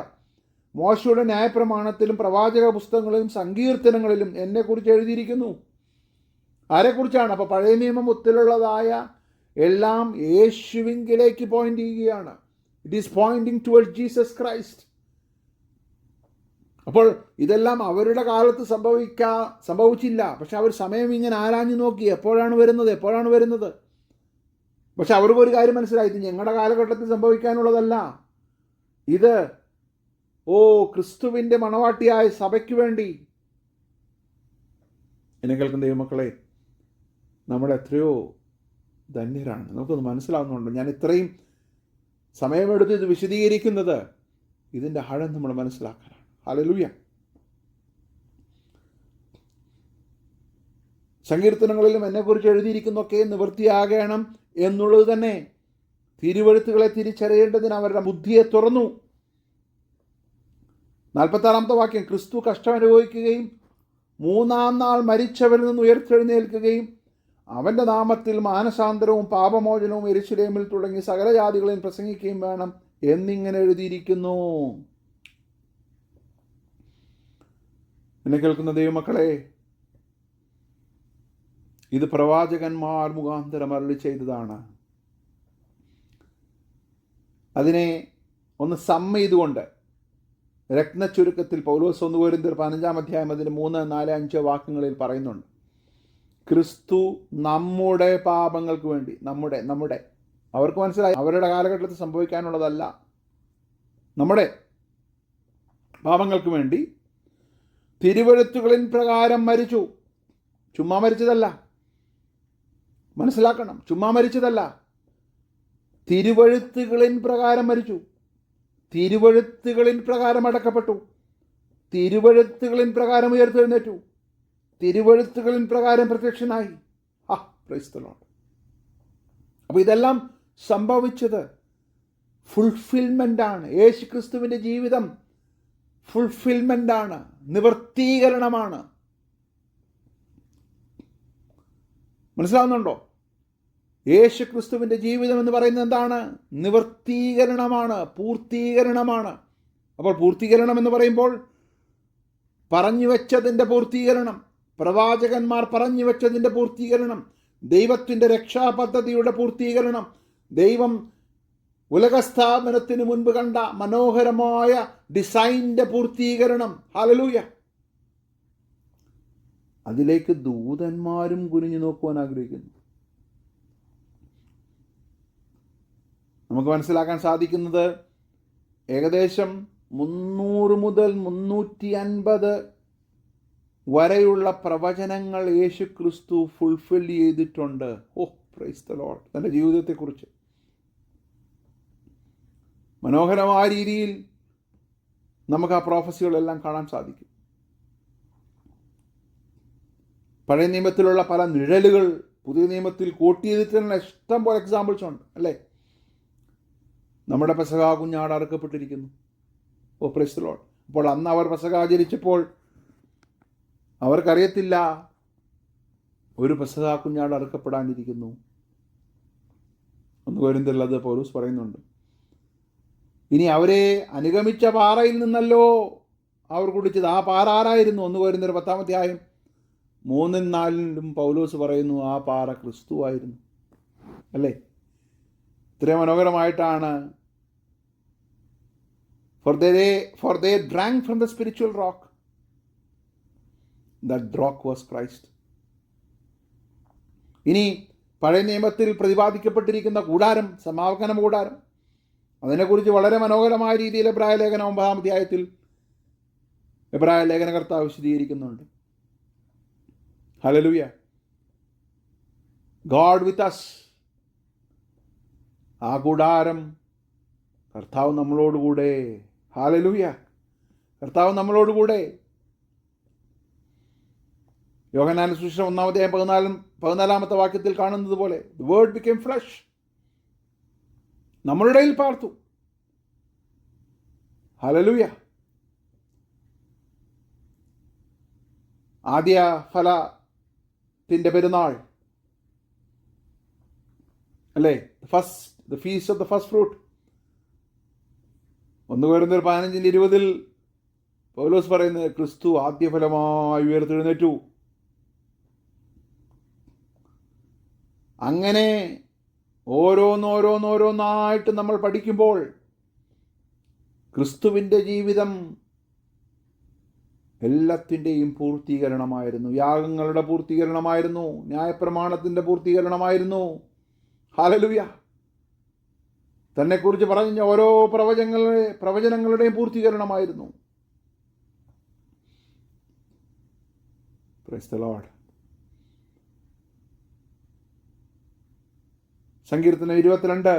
മോശയുടെ ന്യായപ്രമാണത്തിലും പ്രവാചക പുസ്തകങ്ങളിലും സങ്കീർത്തനങ്ങളിലും എന്നെക്കുറിച്ച് എഴുതിയിരിക്കുന്നു. ആരെക്കുറിച്ചാണ്? അപ്പോൾ പഴയ നിയമത്തിലുള്ളതായ എല്ലാം യേശുവിങ്കിലേക്ക് പോയിന്റ് ചെയ്യുകയാണ്. It is pointing towards Jesus Christ. അപ്പോൾ ഇതെല്ലാം അവരുടെ കാലത്ത് സംഭവിച്ചില്ല. പക്ഷെ അവർ സമയം ഇങ്ങനെ ആരാഞ്ഞു നോക്കി, എപ്പോഴാണ് വരുന്നത്. പക്ഷെ അവർക്കൊരു കാര്യം മനസ്സിലായി, ഇത് ഞങ്ങളുടെ കാലഘട്ടത്തിൽ സംഭവിക്കാനുള്ളതല്ല. ഇത് ക്രിസ്തുവിൻ്റെ മണവാട്ടിയായ സഭയ്ക്ക് വേണ്ടി. എന്നെ കേൾക്കുന്ന ദൈവമക്കളെ, നമ്മൾ എത്രയോ ധന്യരാണ്. നമുക്കൊന്ന് മനസ്സിലാവുന്നുണ്ട്. ഞാൻ ഇത്രയും സമയമെടുത്ത് ഇത് വിശദീകരിക്കുന്നത് ഇതിൻ്റെ ആഴം നമ്മൾ മനസ്സിലാക്കാനാണ്. ഹല്ലേലൂയ. സങ്കീർത്തനങ്ങളിലും എന്നെക്കുറിച്ച് എഴുതിയിരിക്കുന്നതൊക്കെ നിവൃത്തിയാകണം എന്നുള്ളത് തന്നെ. തിരുവെഴുത്തുകളെ തിരിച്ചറിയേണ്ടതിന് അവരുടെ ബുദ്ധിയെ തുറന്നു. 46-ാമത്തെ വാക്യം. ക്രിസ്തു കഷ്ടം അനുഭവിക്കുകയും 3-ാം നാൾ മരിച്ചവരിൽ നിന്ന് ഉയർത്തെഴുന്നേൽക്കുകയും അവൻ്റെ നാമത്തിൽ മാനസാന്തരവും പാപമോചനവും യെരൂശലേമിൽ തുടങ്ങി സകല ജാതികളെയും പ്രസംഗിക്കുകയും വേണം എന്നിങ്ങനെ എഴുതിയിരിക്കുന്നു. എന്നെ കേൾക്കുന്ന ദൈവമക്കളെ, ഇത് പ്രവാചകന്മാർ മുഖാന്തരം അരുളി ചെയ്തതാണ്. അതിനെ ഒന്ന് ചെയ്തുകൊണ്ട് രത്നച്ചുരുക്കത്തിൽ പൗലോസ് 1 കൊരിന്ത്യർ 15-ാം അധ്യായം അതിന് 3, 4, 5 വാക്യങ്ങളിൽ പറയുന്നുണ്ട്. ക്രിസ്തു നമ്മുടെ പാപങ്ങൾക്ക് വേണ്ടി, നമ്മുടെ അവർക്ക് മനസ്സിലായി അവരുടെ കാലഘട്ടത്തിൽ സംഭവിക്കാനുള്ളതല്ല. നമ്മുടെ പാപങ്ങൾക്ക് വേണ്ടി തിരുവെഴുത്തുകളിൻ പ്രകാരം മരിച്ചു. ചുമ്മാ മരിച്ചതല്ല, മനസ്സിലാക്കണം, ചുമ്മാ മരിച്ചതല്ല. തിരുവെഴുത്തുകളിൻ പ്രകാരം മരിച്ചു, തിരുവെഴുത്തുകളിൻ പ്രകാരം അടക്കപ്പെട്ടു, തിരുവെഴുത്തുകളിൻ പ്രകാരം ഉയർത്തെഴുന്നേറ്റു, തിരുവെഴുത്തുകളിൻ പ്രകാരം പ്രത്യക്ഷനായി. Price the Lord. അപ്പോൾ ഇതെല്ലാം സംഭവിച്ചത് ഫുൾഫിൽമെൻ്റാണ്. യേശു ക്രിസ്തുവിൻ്റെ ജീവിതം ഫുൾഫിൽമെൻ്റാണ്, നിവർത്തീകരണമാണ്. മനസ്സിലാവുന്നുണ്ടോ? യേശു ക്രിസ്തുവിൻ്റെ ജീവിതം എന്ന് പറയുന്നത് എന്താണ്? നിവർത്തീകരണമാണ്, പൂർത്തീകരണമാണ്. അപ്പോൾ പൂർത്തീകരണം എന്ന് പറയുമ്പോൾ പറഞ്ഞു വെച്ചതിൻ്റെ പൂർത്തീകരണം, പ്രവാചകന്മാർ പറഞ്ഞു വെച്ചതിൻ്റെ പൂർത്തീകരണം, ദൈവത്തിൻ്റെ രക്ഷാപദ്ധതിയുടെ പൂർത്തീകരണം, ദൈവം ഉലകസ്ഥാപനത്തിന് മുൻപ് കണ്ട മനോഹരമായ ഡിസൈൻ്റെ പൂർത്തീകരണം. ഹല്ലേലൂയ. അതിലേക്ക് ദൂതന്മാരും കുനിഞ്ഞു നോക്കുവാൻ ആഗ്രഹിക്കുന്നു. നമുക്ക് മനസ്സിലാക്കാൻ സാധിക്കുന്നത് ഏകദേശം 300 മുതൽ 350 വരെയുള്ള പ്രവചനങ്ങൾ യേശു ക്രിസ്തു ഫുൾഫിൽ ചെയ്തിട്ടുണ്ട്. Price the Lord. തൻ്റെ ജീവിതത്തെക്കുറിച്ച് മനോഹരമായ രീതിയിൽ നമുക്ക് ആ പ്രോഫസികളെല്ലാം കാണാൻ സാധിക്കും. പഴയ നിയമത്തിലുള്ള പല നിഴലുകൾ പുതിയ നിയമത്തിൽ കൂട്ടിയതിട്ടുള്ള ഇഷ്ടം പോലെ എക്സാമ്പിൾസ് ഉണ്ട്, അല്ലേ? നമ്മുടെ പെസഹ കുഞ്ഞാട് അറുക്കപ്പെട്ടിരിക്കുന്നു. Price the Lord. അപ്പോൾ അന്ന് അവർ പെസഹ ആചരിച്ചപ്പോൾ അവർക്കറിയത്തില്ല ഒരു പെസഹ കുഞ്ഞാട് അറുക്കപ്പെടാനിരിക്കുന്നു. 1 കൊരിന്ത്യരിൽ അത് പൗലോസ് പറയുന്നുണ്ട്. ഇനി അവരെ അനുഗമിച്ച പാറയിൽ നിന്നല്ലോ അവർ കുടിച്ചത്. ആ പാറ ആരായിരുന്നു? 1 കൊരിന്ത്യർ 10-ാം അധ്യായം 3-4 പൗലോസ് പറയുന്നു ആ പാറ ക്രിസ്തുവായിരുന്നു, അല്ലേ? ഇത്രയും മനോഹരമായിട്ടാണ് for they drank from the spiritual rock. That rock was Christ. ഇനി പഴയ നിയമത്തിൽ പ്രതിപാദിക്കപ്പെട്ടിരിക്കുന്ന കൂടാരം, സമാഗമന കൂടാരം, അതിനെക്കുറിച്ച് വളരെ മനോഹരമായ രീതിയിൽ എബ്രായ ലേഖനം 9-ാം അധ്യായത്തിൽ എബ്രായ ലേഖനകർത്താവ് വിശദീകരിക്കുന്നുണ്ട്. ഹല്ലേലൂയ. God with us. ആ കൂടാരം കർത്താവ് നമ്മളോടുകൂടെ. ഹല്ലേലൂയ. കർത്താവ് നമ്മളോടുകൂടെ. യോഹന്നാന്റെ സുവിശേഷം 1-ാം അധ്യായം 14-ാമത്തെ വാക്യത്തിൽ കാണുന്നത് പോലെ the word became flesh. നമ്മളുടെ ഇടയിൽ പാർത്തു. ഹല്ലേലൂയ. ആദ്യ ഫലത്തിൻ്റെ പെരുന്നാൾ, അല്ലേ? the feast of the first fruit. 1 കൊരിന്ത്യർ 15-20 പൗലോസ് പറയുന്നത് ക്രിസ്തു ആദ്യഫലമായി ഉയർത്തെഴുന്നേറ്റു. അങ്ങനെ ഓരോന്നോരോന്നായിട്ട് നമ്മൾ പഠിക്കുമ്പോൾ ക്രിസ്തുവിൻ്റെ ജീവിതം എല്ലാത്തിൻ്റെയും പൂർത്തീകരണമായിരുന്നു. യാഗങ്ങളുടെ പൂർത്തീകരണമായിരുന്നു, ന്യായപ്രമാണത്തിൻ്റെ പൂർത്തീകരണമായിരുന്നു. ഹല്ലേലൂയ. തന്നെക്കുറിച്ച് പറഞ്ഞ ഓരോ പ്രവചനങ്ങളുടെയും പൂർത്തീകരണമായിരുന്നു. Praise the Lord. സങ്കീർത്തനം 22,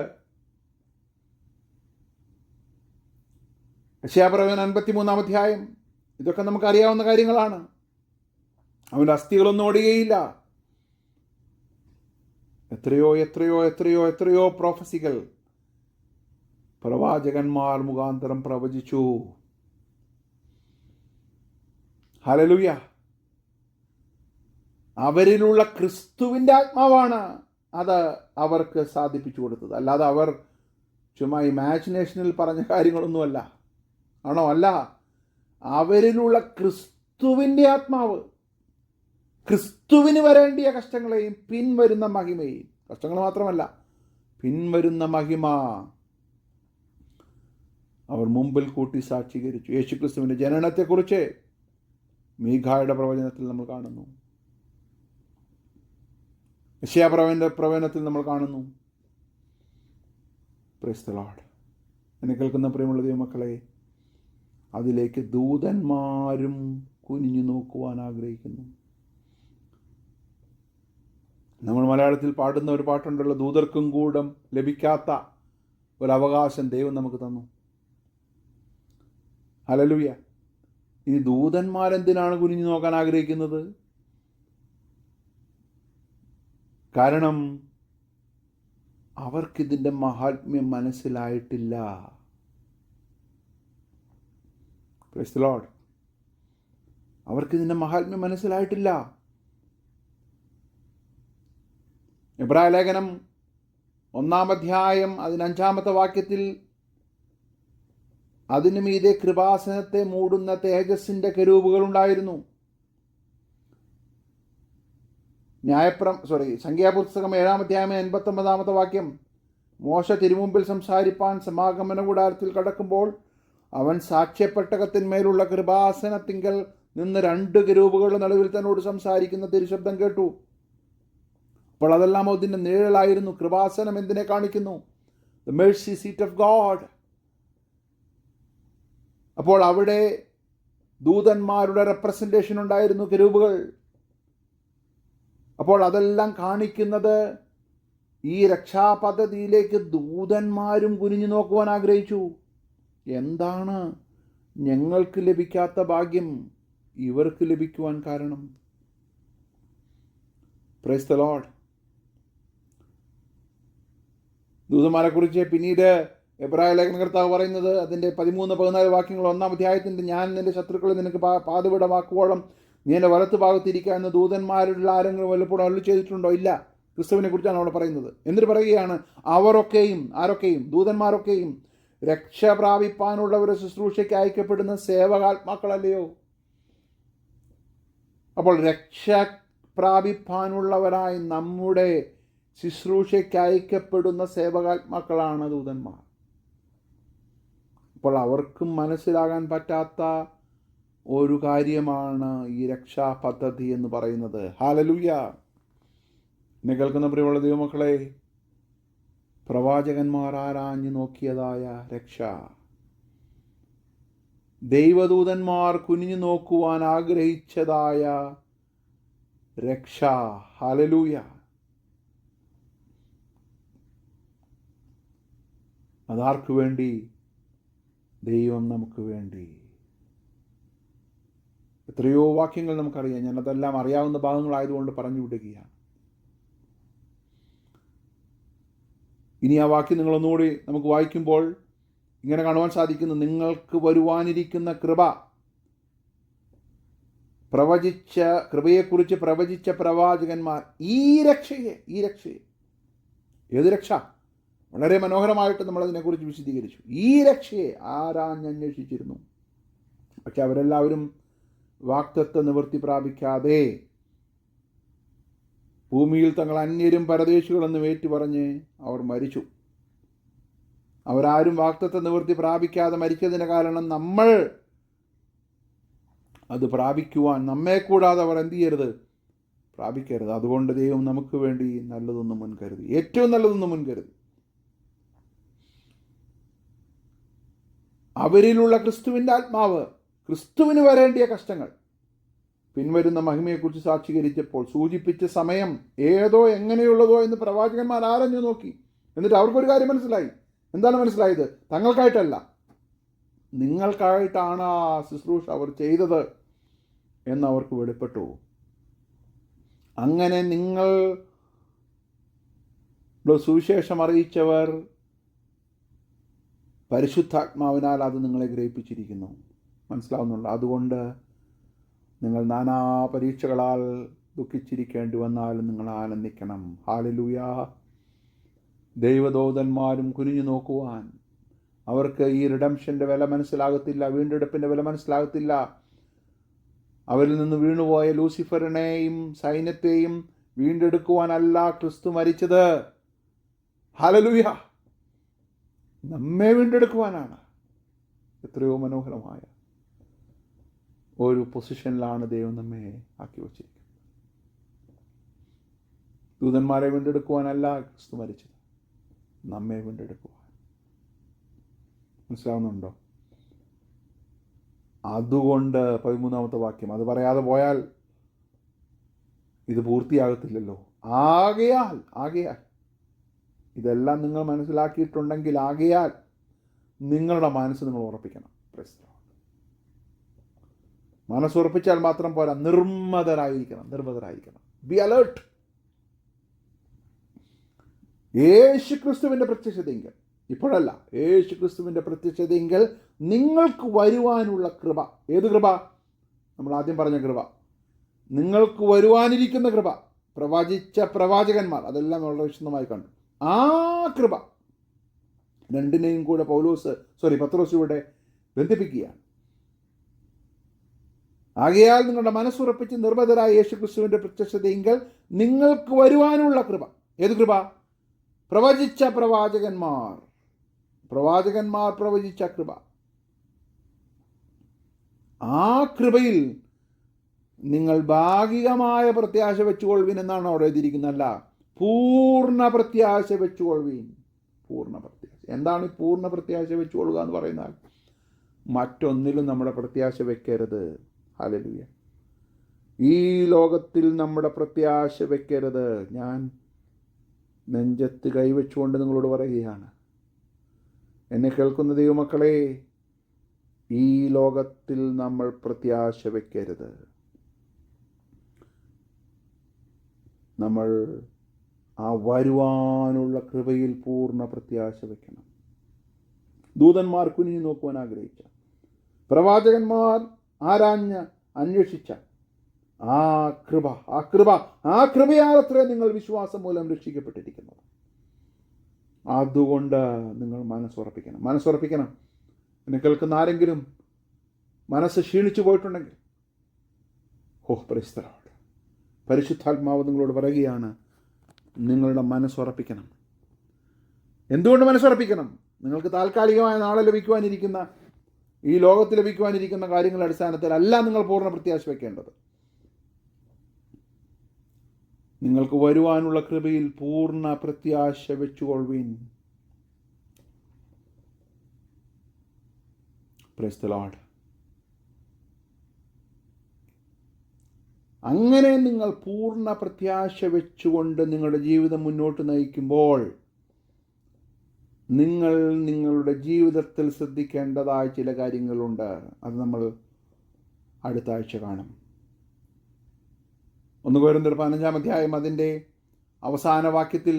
യെശയ്യാപ്രവചനം 53-ാം അധ്യായം. ഇതൊക്കെ നമുക്കറിയാവുന്ന കാര്യങ്ങളാണ്. അവൻ്റെ അസ്ഥികളൊന്നും ഓടുകയില്ല. എത്രയോ പ്രോഫസികൾ പ്രവാചകന്മാർ മുഖാന്തരം പ്രവചിച്ചു. ഹല്ലേലൂയ. അവരിലുള്ള ക്രിസ്തുവിൻ്റെ ആത്മാവാണ് അത് അവർക്ക് സാധിപ്പിച്ചു കൊടുത്തത്. അല്ലാതെ അവർ ചുമ്മാ ഇമാജിനേഷനിൽ പറഞ്ഞ കാര്യങ്ങളൊന്നുമല്ല. ആണോ? അല്ല. അവരിലുള്ള ക്രിസ്തുവിൻ്റെ ആത്മാവ് ക്രിസ്തുവിന് വരേണ്ടിയ കഷ്ടങ്ങളെയും പിൻവരുന്ന മഹിമയും, കഷ്ടങ്ങൾ മാത്രമല്ല പിൻവരുന്ന മഹിമ അവർ മുമ്പിൽ കൂട്ടി സാക്ഷീകരിച്ചു. യേശുക്രിസ്തുവിൻ്റെ ജനനത്തെക്കുറിച്ച് മീഖായുടെ പ്രവചനത്തിൽ നമ്മൾ കാണുന്നു, യെശയ്യാ പ്രവചനത്തിൽ നമ്മൾ കാണുന്നു. Price the Lord. എന്നെ കേൾക്കുന്ന പ്രിയമുള്ള ദൈവമക്കളെ, അതിലേക്ക് ദൂതന്മാരും കുനിഞ്ഞു നോക്കുവാൻ ആഗ്രഹിക്കുന്നു. നമ്മൾ മലയാളത്തിൽ പാടുന്ന ഒരു പാട്ടുണ്ടല്ലോ, ദൂതർക്കും കൂടം ലഭിക്കാത്ത ഒരവകാശം ദൈവം നമുക്ക് തന്നു. ഹല്ലേലൂയ. ഈ ദൂതന്മാരെന്തിനാണ് കുനിഞ്ഞു നോക്കാൻ ആഗ്രഹിക്കുന്നത്? കാരണം അവർക്കിതിൻ്റെ മഹാത്മ്യം മനസ്സിലായിട്ടില്ല. Price the Lord. അവർക്കിതിൻ്റെ മഹാത്മ്യം മനസ്സിലായിട്ടില്ല. എബ്രായ ലേഖനം 1-ാം അധ്യായം 5-ാമത്തെ വാക്യത്തിൽ അതിനു മീതെ കൃപാസനത്തെ മൂടുന്ന തേജസ്സിൻ്റെ കെരൂബുകൾ ഉണ്ടായിരുന്നു. സംഖ്യാപുസ്തകം 7-ാം അധ്യായം 89-ാമത്തെ വാക്യം, മോശ തിരുമുമ്പിൽ സംസാരിപ്പാൻ സമാഗമന കൂടാരത്തിൽ കടക്കുമ്പോൾ അവൻ സാക്ഷ്യപ്പെട്ടകത്തിന്മേലുള്ള കൃപാസനത്തിങ്കൽ നിന്ന് 2 കെരൂബുകളുടെ നടുവിൽ തന്നോട് സംസാരിക്കുന്ന തിരുശബ്ദം കേട്ടു. അപ്പോൾ അതെല്ലാം അതിൻ്റെ നിഴലായിരുന്നു. കൃപാസനം എന്തിനെ കാണിക്കുന്നു? The Mercy seat of God. അപ്പോൾ അവിടെ ദൂതന്മാരുടെ റെപ്രസെൻറ്റേഷൻ ഉണ്ടായിരുന്നു, കെരൂബുകൾ. അപ്പോൾ അതെല്ലാം കാണിക്കുന്നത് ഈ രക്ഷാപദ്ധതിയിലേക്ക് ദൂതന്മാരും കുനിഞ്ഞു നോക്കുവാൻ ആഗ്രഹിച്ചു. എന്താണ് ഞങ്ങൾക്ക് ലഭിക്കാത്ത ഭാഗ്യം ഇവർക്ക് ലഭിക്കുവാൻ കാരണം? Price the Lord. ദൂതന്മാരെക്കുറിച്ച് പിന്നീട് എബ്രായ ലേഖനകർത്താവ് പറയുന്നത് അതിൻ്റെ 13-14 വാക്യങ്ങൾ 1-ാം അധ്യായത്തിൻ്റെ, ഞാൻ നിന്റെ ശത്രുക്കളെ നിനക്ക് പാതപീഠമാക്കുവോളം നീ എൻ്റെ വലത്ത് ഭാഗത്തിരിക്കുക എന്ന് ദൂതന്മാരുടെ ആരെങ്കിലും വല്ലപ്പോഴും അരുളി ചെയ്തിട്ടുണ്ടോ? ഇല്ല. ക്രിസ്തുവിനെ കുറിച്ചാണ് അവിടെ പറയുന്നത്. എന്നിട്ട് പറയുകയാണ്, ആരൊക്കെയും ദൂതന്മാരൊക്കെയും രക്ഷ പ്രാപിപ്പാനുള്ളവരുടെ ശുശ്രൂഷയ്ക്ക് അയക്കപ്പെടുന്ന സേവകാത്മാക്കളല്ലയോ? അപ്പോൾ രക്ഷ പ്രാപിപ്പാനുള്ളവരായി നമ്മുടെ ശുശ്രൂഷയ്ക്ക് അയക്കപ്പെടുന്ന സേവകാത്മാക്കളാണ് ദൂതന്മാർ. അപ്പോൾ അവർക്കും മനസ്സിലാകാൻ പറ്റാത്ത ഒരു കാര്യമാണ് ഈ രക്ഷാ പദ്ധതി എന്ന് പറയുന്നത്. ഹല്ലേലൂയ. എന്നെ കേൾക്കുന്ന പ്രിയമുള്ള ദൈവമക്കളെ, പ്രവാചകന്മാർ ആരാഞ്ഞു നോക്കിയതായ രക്ഷ, ദൈവദൂതന്മാർ കുനിഞ്ഞു നോക്കുവാൻ ആഗ്രഹിച്ചതായ രക്ഷ. ഹല്ലേലൂയ. അതാർക്ക് വേണ്ടി? ദൈവം നമുക്ക് വേണ്ടി. എത്രയോ വാക്യങ്ങൾ നമുക്കറിയാം. ഞാനതെല്ലാം അറിയാവുന്ന ഭാഗങ്ങളായതുകൊണ്ട് പറഞ്ഞു വിടുകയാണ്. ഇനി ആ വാക്യം നിങ്ങളൊന്നുകൂടി നമുക്ക് വായിക്കുമ്പോൾ ഇങ്ങനെ കാണുവാൻ സാധിക്കുന്നു, നിങ്ങൾക്ക് വരുവാനിരിക്കുന്ന കൃപയെക്കുറിച്ച് പ്രവചിച്ച പ്രവാചകന്മാർ ഈ രക്ഷയെ ഏത് രക്ഷ? വളരെ മനോഹരമായിട്ട് നമ്മളതിനെക്കുറിച്ച് വിശദീകരിച്ചു. ഈ രക്ഷയെ ആരാഞ്ഞന്വേഷിച്ചിരുന്നു. പക്ഷെ അവരെല്ലാവരും വാഗ്ദത്ത നിവൃത്തി പ്രാപിക്കാതെ ഭൂമിയിൽ തങ്ങൾ അന്യരും പരദേശികളെന്ന് ഏറ്റുപറഞ്ഞ് അവർ മരിച്ചു. അവരാരും വാഗ്ദത്ത നിവൃത്തി പ്രാപിക്കാതെ മരിച്ചതിന് കാരണം നമ്മൾ അത് പ്രാപിക്കുവാൻ നമ്മെ കൂടാതെ അവർ എന്ത് ചെയ്യരുത്? പ്രാപിക്കരുത്. അതുകൊണ്ട് ദൈവം നമുക്ക് വേണ്ടി നല്ലതൊന്നും മുൻകരുതി, ഏറ്റവും നല്ലതൊന്നും മുൻകരുതി. അവരിലുള്ള ക്രിസ്തുവിൻ്റെ ആത്മാവ്, ക്രിസ്തുവിന് വരേണ്ടിയ കഷ്ടങ്ങൾ, പിൻവരുന്ന മഹിമയെക്കുറിച്ച് സാക്ഷീകരിച്ചപ്പോൾ സൂചിപ്പിച്ച സമയം ഏതോ എങ്ങനെയുള്ളതോ എന്ന് പ്രവാചകന്മാർ ആരഞ്ഞു നോക്കി. എന്നിട്ട് അവർക്കൊരു കാര്യം മനസ്സിലായി. എന്താണ് മനസ്സിലായത്? തങ്ങൾക്കായിട്ടല്ല, നിങ്ങൾക്കായിട്ടാണ് ആ ശുശ്രൂഷ അവർ ചെയ്തത് എന്നവർക്ക് വെളിപ്പെട്ടു. അങ്ങനെ നിങ്ങൾ സുവിശേഷം അറിയിച്ചവർ പരിശുദ്ധാത്മാവിനാൽ അത് നിങ്ങളെ ഗ്രഹിപ്പിച്ചിരിക്കുന്നു. മനസ്സിലാവുന്നുണ്ട്? അതുകൊണ്ട് നിങ്ങൾ നാനാ പരീക്ഷകളാൽ ദുഃഖിച്ചിരിക്കേണ്ടി വന്നാലും നിങ്ങൾ ആനന്ദിക്കണം. ഹല്ലേലൂയ. ദൈവദൂതന്മാരും കുനിഞ്ഞു നോക്കുവാൻ. അവർക്ക് ഈ റിഡംഷൻ്റെ വില മനസ്സിലാകത്തില്ല, വീണ്ടെടുപ്പിൻ്റെ വില മനസ്സിലാകത്തില്ല. അവരിൽ നിന്ന് വീണുപോയ ലൂസിഫറിനെയും സൈന്യത്തെയും വീണ്ടെടുക്കുവാനല്ല ക്രിസ്തു മരിച്ചത്. ഹല്ലേലൂയ. നമ്മെ വീണ്ടെടുക്കുവാനാണ്. എത്രയോ മനോഹരമായ ഒരു പൊസിഷനിലാണ് ദൈവം നമ്മെ ആക്കി വച്ചിരിക്കുന്നത്. ദൂതന്മാരെ വീണ്ടെടുക്കുവാനല്ല ക്രിസ്തു മരിച്ചത്, നമ്മെ വീണ്ടെടുക്കുവാൻ. മനസ്സിലാവുന്നുണ്ടോ? അതുകൊണ്ട് 13-ാമത്തെ വാക്യം, അത് പറയാതെ പോയാൽ ഇത് പൂർത്തിയാകത്തില്ലല്ലോ. ആകയാൽ ഇതെല്ലാം നിങ്ങൾ മനസ്സിലാക്കിയിട്ടുണ്ടെങ്കിൽ, ആകയാൽ നിങ്ങളുടെ മനസ്സ് നിങ്ങൾ ഉറപ്പിക്കണം. മനസ്സുറപ്പിച്ചാൽ മാത്രം പോരാ, നിർമ്മതരായിരിക്കണം. B alert. യേശു ക്രിസ്തുവിൻ്റെ പ്രത്യക്ഷതയെങ്കിൽ, ഇപ്പോഴല്ല, യേശു ക്രിസ്തുവിൻ്റെ പ്രത്യക്ഷതയെങ്കിൽ നിങ്ങൾക്ക് വരുവാനുള്ള കൃപ. ഏത് കൃപ? നമ്മൾ ആദ്യം പറഞ്ഞ കൃപ. നിങ്ങൾക്ക് വരുവാനിരിക്കുന്ന കൃപ, പ്രവചിച്ച പ്രവാചകന്മാർ, അതെല്ലാം വളരെ വിശദമായി കണ്ടു. ആ കൃപ രണ്ടിനെയും കൂടെ പത്രോസ് ഇവിടെ ബന്ധിപ്പിക്കുകയാണ്. ആകയാൽ നിങ്ങളുടെ മനസ്സുറപ്പിച്ച് നിർമ്മതരായ യേശു ക്രിസ്തുവിൻ്റെ പ്രത്യക്ഷതയെങ്കിൽ നിങ്ങൾക്ക് വരുവാനുള്ള കൃപ. ഏത് കൃപ? പ്രവചിച്ച പ്രവാചകന്മാർ പ്രവചിച്ച കൃപ. ആ കൃപയിൽ നിങ്ങൾ ഭാഗികമായ പ്രത്യാശ വെച്ചുകൊള്ളുവിൻ എന്നാണ് അവിടെ എഴുതിയിരിക്കുന്നത്. അല്ല, പൂർണ്ണ പ്രത്യാശ വെച്ചുകൊള്ളുവിൻ. പൂർണ്ണ പ്രത്യാശ. എന്താണ് ഈ പൂർണ്ണ പ്രത്യാശ വെച്ചുകൊള്ളുക എന്ന് പറയുന്നത്? മറ്റൊന്നിലും നമ്മുടെ പ്രത്യാശ വെക്കരുത്. ഹല്ലേലൂയ. ഈ ലോകത്തിൽ നമ്മുടെ പ്രത്യാശ വെക്കരുത്. ഞാൻ നെഞ്ചത്ത് കൈവച്ചുകൊണ്ട് നിങ്ങളോട് പറയുകയാണ്, എന്നെ കേൾക്കുന്ന ദൈവമക്കളെ, ഈ ലോകത്തിൽ നമ്മൾ പ്രത്യാശ വെക്കരുത്. നമ്മൾ ആ വരുവാനുള്ള കൃപയിൽ പൂർണ്ണ പ്രത്യാശ വെക്കണം. ദൂതന്മാർ കുനിഞ്ഞു നോക്കുവാൻ ആഗ്രഹിച്ച, പ്രവാചകന്മാർ ആരാഞ്ഞ് അന്വേഷിച്ച ആ കൃപയാലത്രേ നിങ്ങൾ വിശ്വാസം മൂലം രക്ഷിക്കപ്പെട്ടിരിക്കുന്നത്. അതുകൊണ്ട് നിങ്ങൾ മനസ്സുറപ്പിക്കണം. എന്നെ കേൾക്കുന്ന ആരെങ്കിലും മനസ്സ് ക്ഷീണിച്ചു പോയിട്ടുണ്ടെങ്കിൽ, പ്രൈസ് ദി ലോർഡ്, പരിശുദ്ധാത്മാവ് നിങ്ങളോട് പറയുകയാണ്, നിങ്ങളുടെ മനസ്സുറപ്പിക്കണം. എന്തുകൊണ്ട് മനസ്സുറപ്പിക്കണം? നിങ്ങൾക്ക് താൽക്കാലികമായ നാളെ ലഭിക്കുവാനിരിക്കുന്ന, ഈ ലോകത്ത് ലഭിക്കുവാനിരിക്കുന്ന കാര്യങ്ങളുടെ അടിസ്ഥാനത്തിലല്ല നിങ്ങൾ പൂർണ്ണ പ്രത്യാശ വയ്ക്കേണ്ടത്. നിങ്ങൾക്ക് വരുവാനുള്ള കൃപയിൽ പൂർണ്ണ പ്രത്യാശ വെച്ചുകൊള്ളുവിൻ. Price the Lord. അങ്ങനെ നിങ്ങൾ പൂർണ്ണ പ്രത്യാശ വെച്ചുകൊണ്ട് നിങ്ങളുടെ ജീവിതം മുന്നോട്ട് നയിക്കുമ്പോൾ നിങ്ങൾ നിങ്ങളുടെ ജീവിതത്തിൽ ശ്രദ്ധിക്കേണ്ടതായ ചില കാര്യങ്ങളുണ്ട്. അത് നമ്മൾ അടുത്ത ആഴ്ച കാണും. 1 കൊരിന്ത്യർ 15-ാം അധ്യായം അതിൻ്റെ അവസാന വാക്യത്തിൽ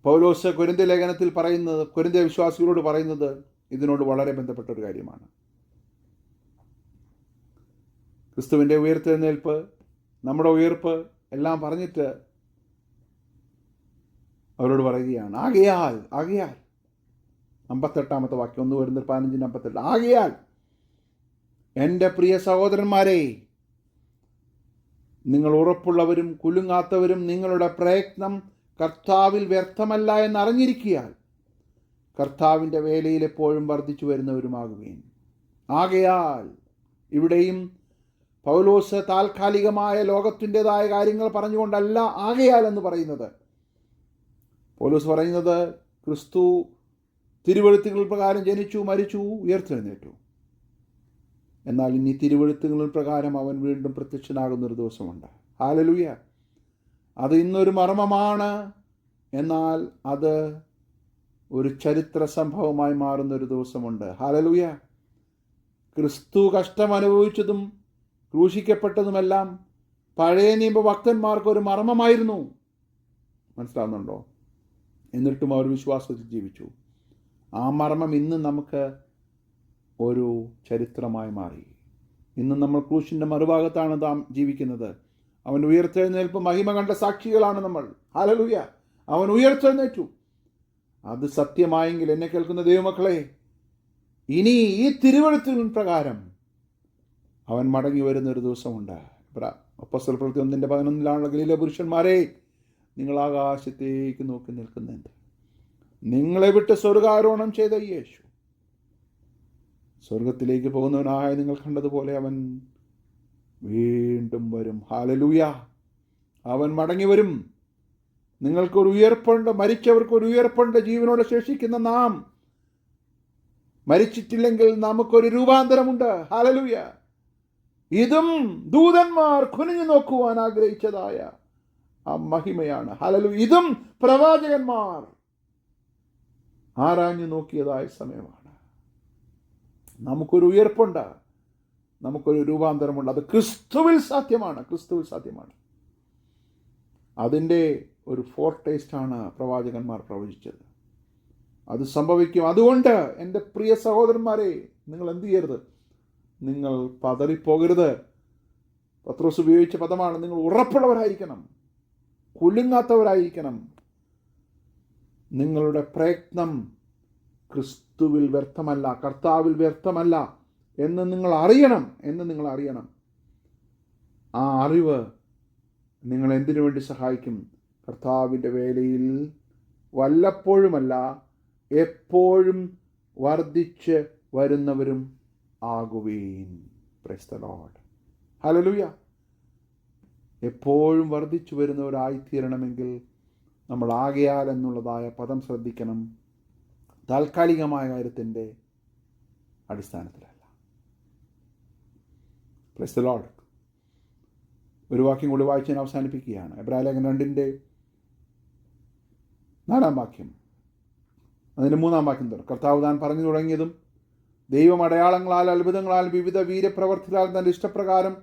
പൗലോസ് കൊരിന്ത്യ ലേഖനത്തിൽ പറയുന്നത്, കൊരിന്ത്യ വിശ്വാസികളോട് പറയുന്നത് ഇതിനോട് വളരെ ബന്ധപ്പെട്ട ഒരു കാര്യമാണ്. ക്രിസ്തുവിൻ്റെ ഉയർത്തെഴുന്നേൽപ്പ്, നമ്മുടെ ഉയർപ്പ് എല്ലാം പറഞ്ഞിട്ട് അവരോട് പറയുകയാണ്, ആകയാൽ 58-ാമത്തെ വാക്യം, 1 കൊരിന്ത്യർ 15:58, ആകയാൽ എൻ്റെ പ്രിയ സഹോദരന്മാരെ, നിങ്ങൾ ഉറപ്പുള്ളവരും കുലുങ്ങാത്തവരും നിങ്ങളുടെ പ്രയത്നം കർത്താവിൽ വ്യർത്ഥമല്ല എന്നറിഞ്ഞിരിക്കുകയാൽ കർത്താവിൻ്റെ വേലയിൽ എപ്പോഴും വർദ്ധിച്ചു വരുന്നവരുമാകുകയും. ആകയാൽ, ഇവിടെയും പൗലോസ് താൽക്കാലികമായ ലോകത്തിൻ്റെതായ കാര്യങ്ങൾ പറഞ്ഞുകൊണ്ടല്ല ആകയാൽ എന്ന് പറയുന്നത്. പൗലോസ് പറയുന്നത്, ക്രിസ്തു തിരുവെഴുത്തുകൾ പ്രകാരം ജനിച്ചു, മരിച്ചു, ഉയർത്തെഴുന്നേറ്റു. എന്നാൽ ഇനി തിരുവെഴുത്തുകൾ പ്രകാരം അവൻ വീണ്ടും പ്രത്യക്ഷനാകുന്നൊരു ദിവസമുണ്ട്. ഹല്ലേലൂയ. അത് ഇന്നൊരു മർമ്മമാണ്, എന്നാൽ അത് ഒരു ചരിത്ര സംഭവമായി മാറുന്നൊരു ദിവസമുണ്ട്. ഹല്ലേലൂയ. ക്രിസ്തു കഷ്ടം അനുഭവിച്ചതും ക്രൂശിക്കപ്പെട്ടതുമെല്ലാം പഴയ നിയമ ഭക്തന്മാർക്കൊരു മർമ്മമായിരുന്നു. മനസ്സിലാവുന്നുണ്ടോ? എന്നിട്ടും അവർ വിശ്വാസത്തിൽ ജീവിച്ചു. ആ മർമ്മം ഇന്ന് നമുക്ക് ഒരു ചരിത്രമായി മാറി. ഇന്ന് നമ്മൾ ക്രൂശിൻ്റെ മറുഭാഗത്താണ് നാം ജീവിക്കുന്നത്. അവൻ ഉയർത്തെഴുന്നേൽപ്പ് മഹിമ കണ്ട സാക്ഷികളാണ് നമ്മൾ. ഹല്ലേലൂയ. അവൻ ഉയർത്തെഴുന്നേറ്റു. അത് സത്യമായെങ്കിൽ, എന്നെ കേൾക്കുന്ന ദൈവമക്കളെ, ഇനി ഈ തിരുവെഴുത്തുകൾ പ്രകാരം അവൻ മടങ്ങി വരുന്നൊരു ദിവസമുണ്ട്. അപ്പോസ്തല പ്രവൃത്തി 1:11 ഗലീല പുരുഷന്മാരെ, നിങ്ങൾ ആകാശത്തേക്ക് നോക്കി നിൽക്കുന്നുണ്ട്. നിങ്ങളെ വിട്ട് സ്വർഗാരോഹണം ചെയ്ത യേശു സ്വർഗത്തിലേക്ക് പോകുന്നവനായ നിങ്ങൾ കണ്ടതുപോലെ അവൻ വീണ്ടും വരും. ഹല്ലേലൂയ. അവൻ മടങ്ങി വരും. നിങ്ങൾക്കൊരു ഉയർപ്പുണ്ട്, മരിച്ചവർക്കൊരു ഉയർപ്പുണ്ട്. ജീവനോടെ ശേഷിക്കുന്ന നാം മരിച്ചിട്ടില്ലെങ്കിൽ നമുക്കൊരു രൂപാന്തരമുണ്ട്. ഹല്ലേലൂയ. ഇതും ദൂതന്മാർ കുനിഞ്ഞു നോക്കുവാൻ ആഗ്രഹിച്ചതായ ആ മഹിമയാണ്. ഹല്ലേലൂയ. ഇതും പ്രവാചകന്മാർ ആരാഞ്ഞു നോക്കിയതായ സമയമാണ്. നമുക്കൊരു ഉയർപ്പുണ്ട്, നമുക്കൊരു രൂപാന്തരമുണ്ട്. അത് ക്രിസ്തുവിൽ സാധ്യമാണ്, ക്രിസ്തുവിൽ സാധ്യമാണ്. അതിൻ്റെ ഒരു ഫോർടേസ്റ്റാണ് പ്രവാചകന്മാർ പ്രവചിച്ചത്. അത് സംഭവിക്കും. അതുകൊണ്ട് എൻ്റെ പ്രിയ സഹോദരന്മാരെ, നിങ്ങൾ എന്ത് ചെയ്യരുത്? നിങ്ങൾ പതറിപ്പോകരുത്. പത്രോസ് ഉപയോഗിച്ച പദമാണ്, നിങ്ങൾ ഉറപ്പുള്ളവരായിരിക്കണം, കുലുങ്ങാത്തവരായിരിക്കണം. നിങ്ങളുടെ പ്രയത്നം ക്രിസ്തുവിൽ വ്യർത്ഥമല്ല, കർത്താവിൽ വ്യർത്ഥമല്ല എന്ന് നിങ്ങൾ അറിയണം. ആ അറിവ് നിങ്ങൾ എന്തിനു വേണ്ടി സഹായിക്കും? കർത്താവിൻ്റെ വേലയിൽ വല്ലപ്പോഴുമല്ല എപ്പോഴും വർദ്ധിച്ച് വരുന്നവരും ആകുവീൻ. Praise the Lord. ഹല്ലേലൂയ. എപ്പോഴും വർദ്ധിച്ചു വരുന്നവരായിത്തീരണമെങ്കിൽ നമ്മൾ ആകയാൽ എന്നുള്ളതായ പദം ശ്രദ്ധിക്കണം. താൽക്കാലികമായ കാര്യത്തിൻ്റെ അടിസ്ഥാനത്തിലല്ല. Price the Lord. ഒരു വാക്യം കൂടി വായിച്ച് ഞാൻ അവസാനിപ്പിക്കുകയാണ്. എബ്രായലേഖനം 2:4 അതിൻ്റെ 3 വാക്യം തുടങ്ങും. കർത്താവ് താൻ പറഞ്ഞു തുടങ്ങിയതും ദൈവം അടയാളങ്ങളാൽ അത്ഭുതങ്ങളാൽ വിവിധ വീര്യപ്രവർത്തികളാൽ തൻ്റെ ഇഷ്ടപ്രകാരം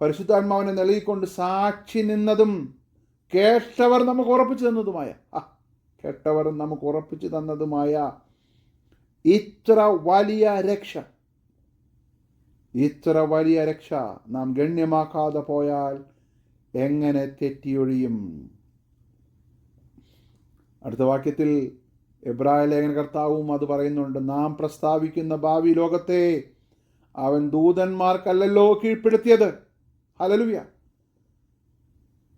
പരിശുദ്ധാത്മാവിനെ നൽകിക്കൊണ്ട് സാക്ഷി നിന്നതും കേട്ടവർ നമുക്ക് ഉറപ്പിച്ചു തന്നതുമായ ഇത്ര വലിയ രക്ഷ നാം ഗണ്യമാക്കാതെ പോയാൽ എങ്ങനെ തെറ്റിയൊഴിയും? അടുത്ത വാക്യത്തിൽ എബ്രായ ലേഖനകർത്താവും അത് പറയുന്നുണ്ട്. നാം പ്രസ്താവിക്കുന്ന ഭാവി ലോകത്തെ അവൻ ദൂതന്മാർക്കല്ലല്ലോ കീഴ്പ്പെടുത്തിയത്. ഹല്ലേലൂയ.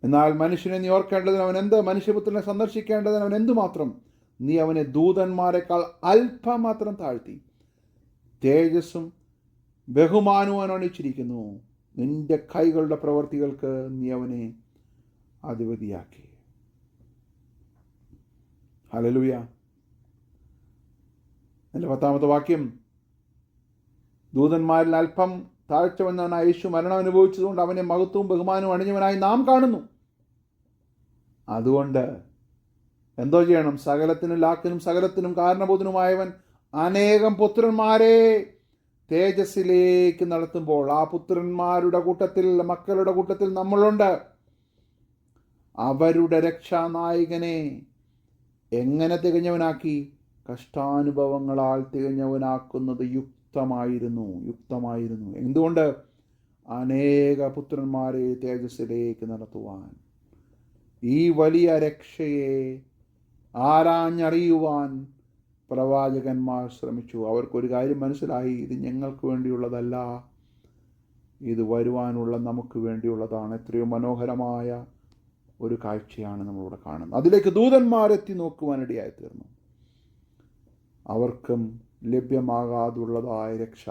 എന്നാൽ മനുഷ്യനെ നീ ഓർക്കേണ്ടതിന് അവൻ എന്ത്? മനുഷ്യപുത്രനെ സന്ദർശിക്കേണ്ടതിന് അവൻ എന്തുമാത്രം? നീ അവനെ ദൂതന്മാരെക്കാൾ അല്പമാത്രം താഴ്ത്തി തേജസ്സും ബഹുമാനവും അണിയിച്ചിരിക്കുന്നു. നിന്റെ കൈകളുടെ പ്രവർത്തികൾക്ക് നീ അവനെ അധിപതിയാക്കി. ഹല്ലേലൂയ. എൻ്റെ 10 വാക്യം, ദൂതന്മാരിൽ അല്പം താഴ്ച വന്നവനായ യേശു മരണം അനുഭവിച്ചതുകൊണ്ട് അവനെ മഹത്വവും ബഹുമാനവും അണിഞ്ഞവനായി നാം കാണുന്നു. അതുകൊണ്ട് എന്തോ ചെയ്യണം? സകലത്തിനും ലാക്കിനും സകലത്തിനും കാരണബോധനുമായവൻ അനേകം പുത്രന്മാരെ തേജസ്സിലേക്ക് നടത്തുമ്പോൾ ആ പുത്രന്മാരുടെ കൂട്ടത്തിൽ, മക്കളുടെ കൂട്ടത്തിൽ നമ്മളുണ്ട്. അവരുടെ രക്ഷാനായകനെ എങ്ങനെ തികഞ്ഞവനാക്കി? കഷ്ടാനുഭവങ്ങളാൽ തികഞ്ഞവനാക്കുന്നത് യുക്തമായിരുന്നു. എന്തുകൊണ്ട്? അനേക പുത്രന്മാരെ തേജസ്സിലേക്ക് നടത്തുവാൻ. ഈ വലിയ രക്ഷയെ ആരാഞ്ഞറിയുവാൻ പ്രവാചകന്മാർ ശ്രമിച്ചു. അവർക്കൊരു കാര്യം മനസ്സിലായി, ഇത് ഞങ്ങൾക്ക് വേണ്ടിയുള്ളതല്ല, ഇത് വരുവാനുള്ള നമുക്ക് വേണ്ടിയുള്ളതാണ്. എത്രയോ മനോഹരമായ ഒരു കാഴ്ചയാണ് നമ്മളിവിടെ കാണുന്നത്. അതിലേക്ക് ദൂതന്മാരെത്തി നോക്കുവാനിടയായി തീർന്നു. അവർക്കും ലഭ്യമാകാതുള്ളതായ രക്ഷ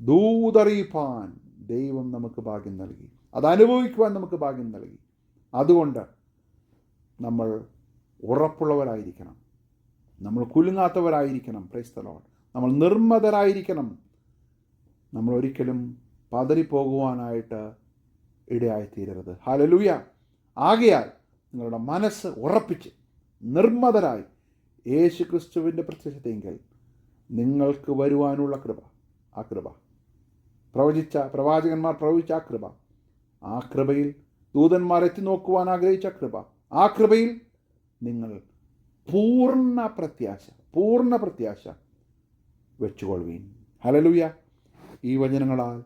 ദൂതറിയിപ്പാൻ ദൈവം നമുക്ക് ഭാഗ്യം നൽകി, അത് അനുഭവിക്കുവാൻ നമുക്ക് ഭാഗ്യം നൽകി. അതുകൊണ്ട് നമ്മൾ ഉറപ്പുള്ളവരായിരിക്കണം, നമ്മൾ കുലുങ്ങാത്തവരായിരിക്കണം. Price the Lord. നമ്മൾ നിർമ്മതരായിരിക്കണം. നമ്മൾ ഒരിക്കലും പതറിപ്പോകുവാനായിട്ട് ഇടയായിത്തീരരുത്. ഹല്ലേലൂയ. ആകയാൽ നിങ്ങളുടെ മനസ്സ് ഉറപ്പിച്ച് നിർമ്മതരായി യേശു ക്രിസ്തുവിൻ്റെ പ്രത്യക്ഷതയെങ്കിൽ നിങ്ങൾക്ക് വരുവാനുള്ള കൃപ, ആ കൃപ പ്രവാചകന്മാർ പ്രവചിച്ച ആ കൃപയിൽ ദൂതന്മാർ എത്തി നോക്കുവാൻ ആഗ്രഹിച്ച ആ കൃപയിൽ നിങ്ങൾ പൂർണ്ണ പ്രത്യാശ വെച്ചുകൊള്ളുവീൻ. ഹല്ലേലൂയ. ഈ വചനങ്ങളാൽ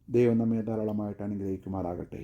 ദൈവം നമ്മെ ധാരാളമായിട്ട് അനുഗ്രഹിക്കുമാറാകട്ടെ.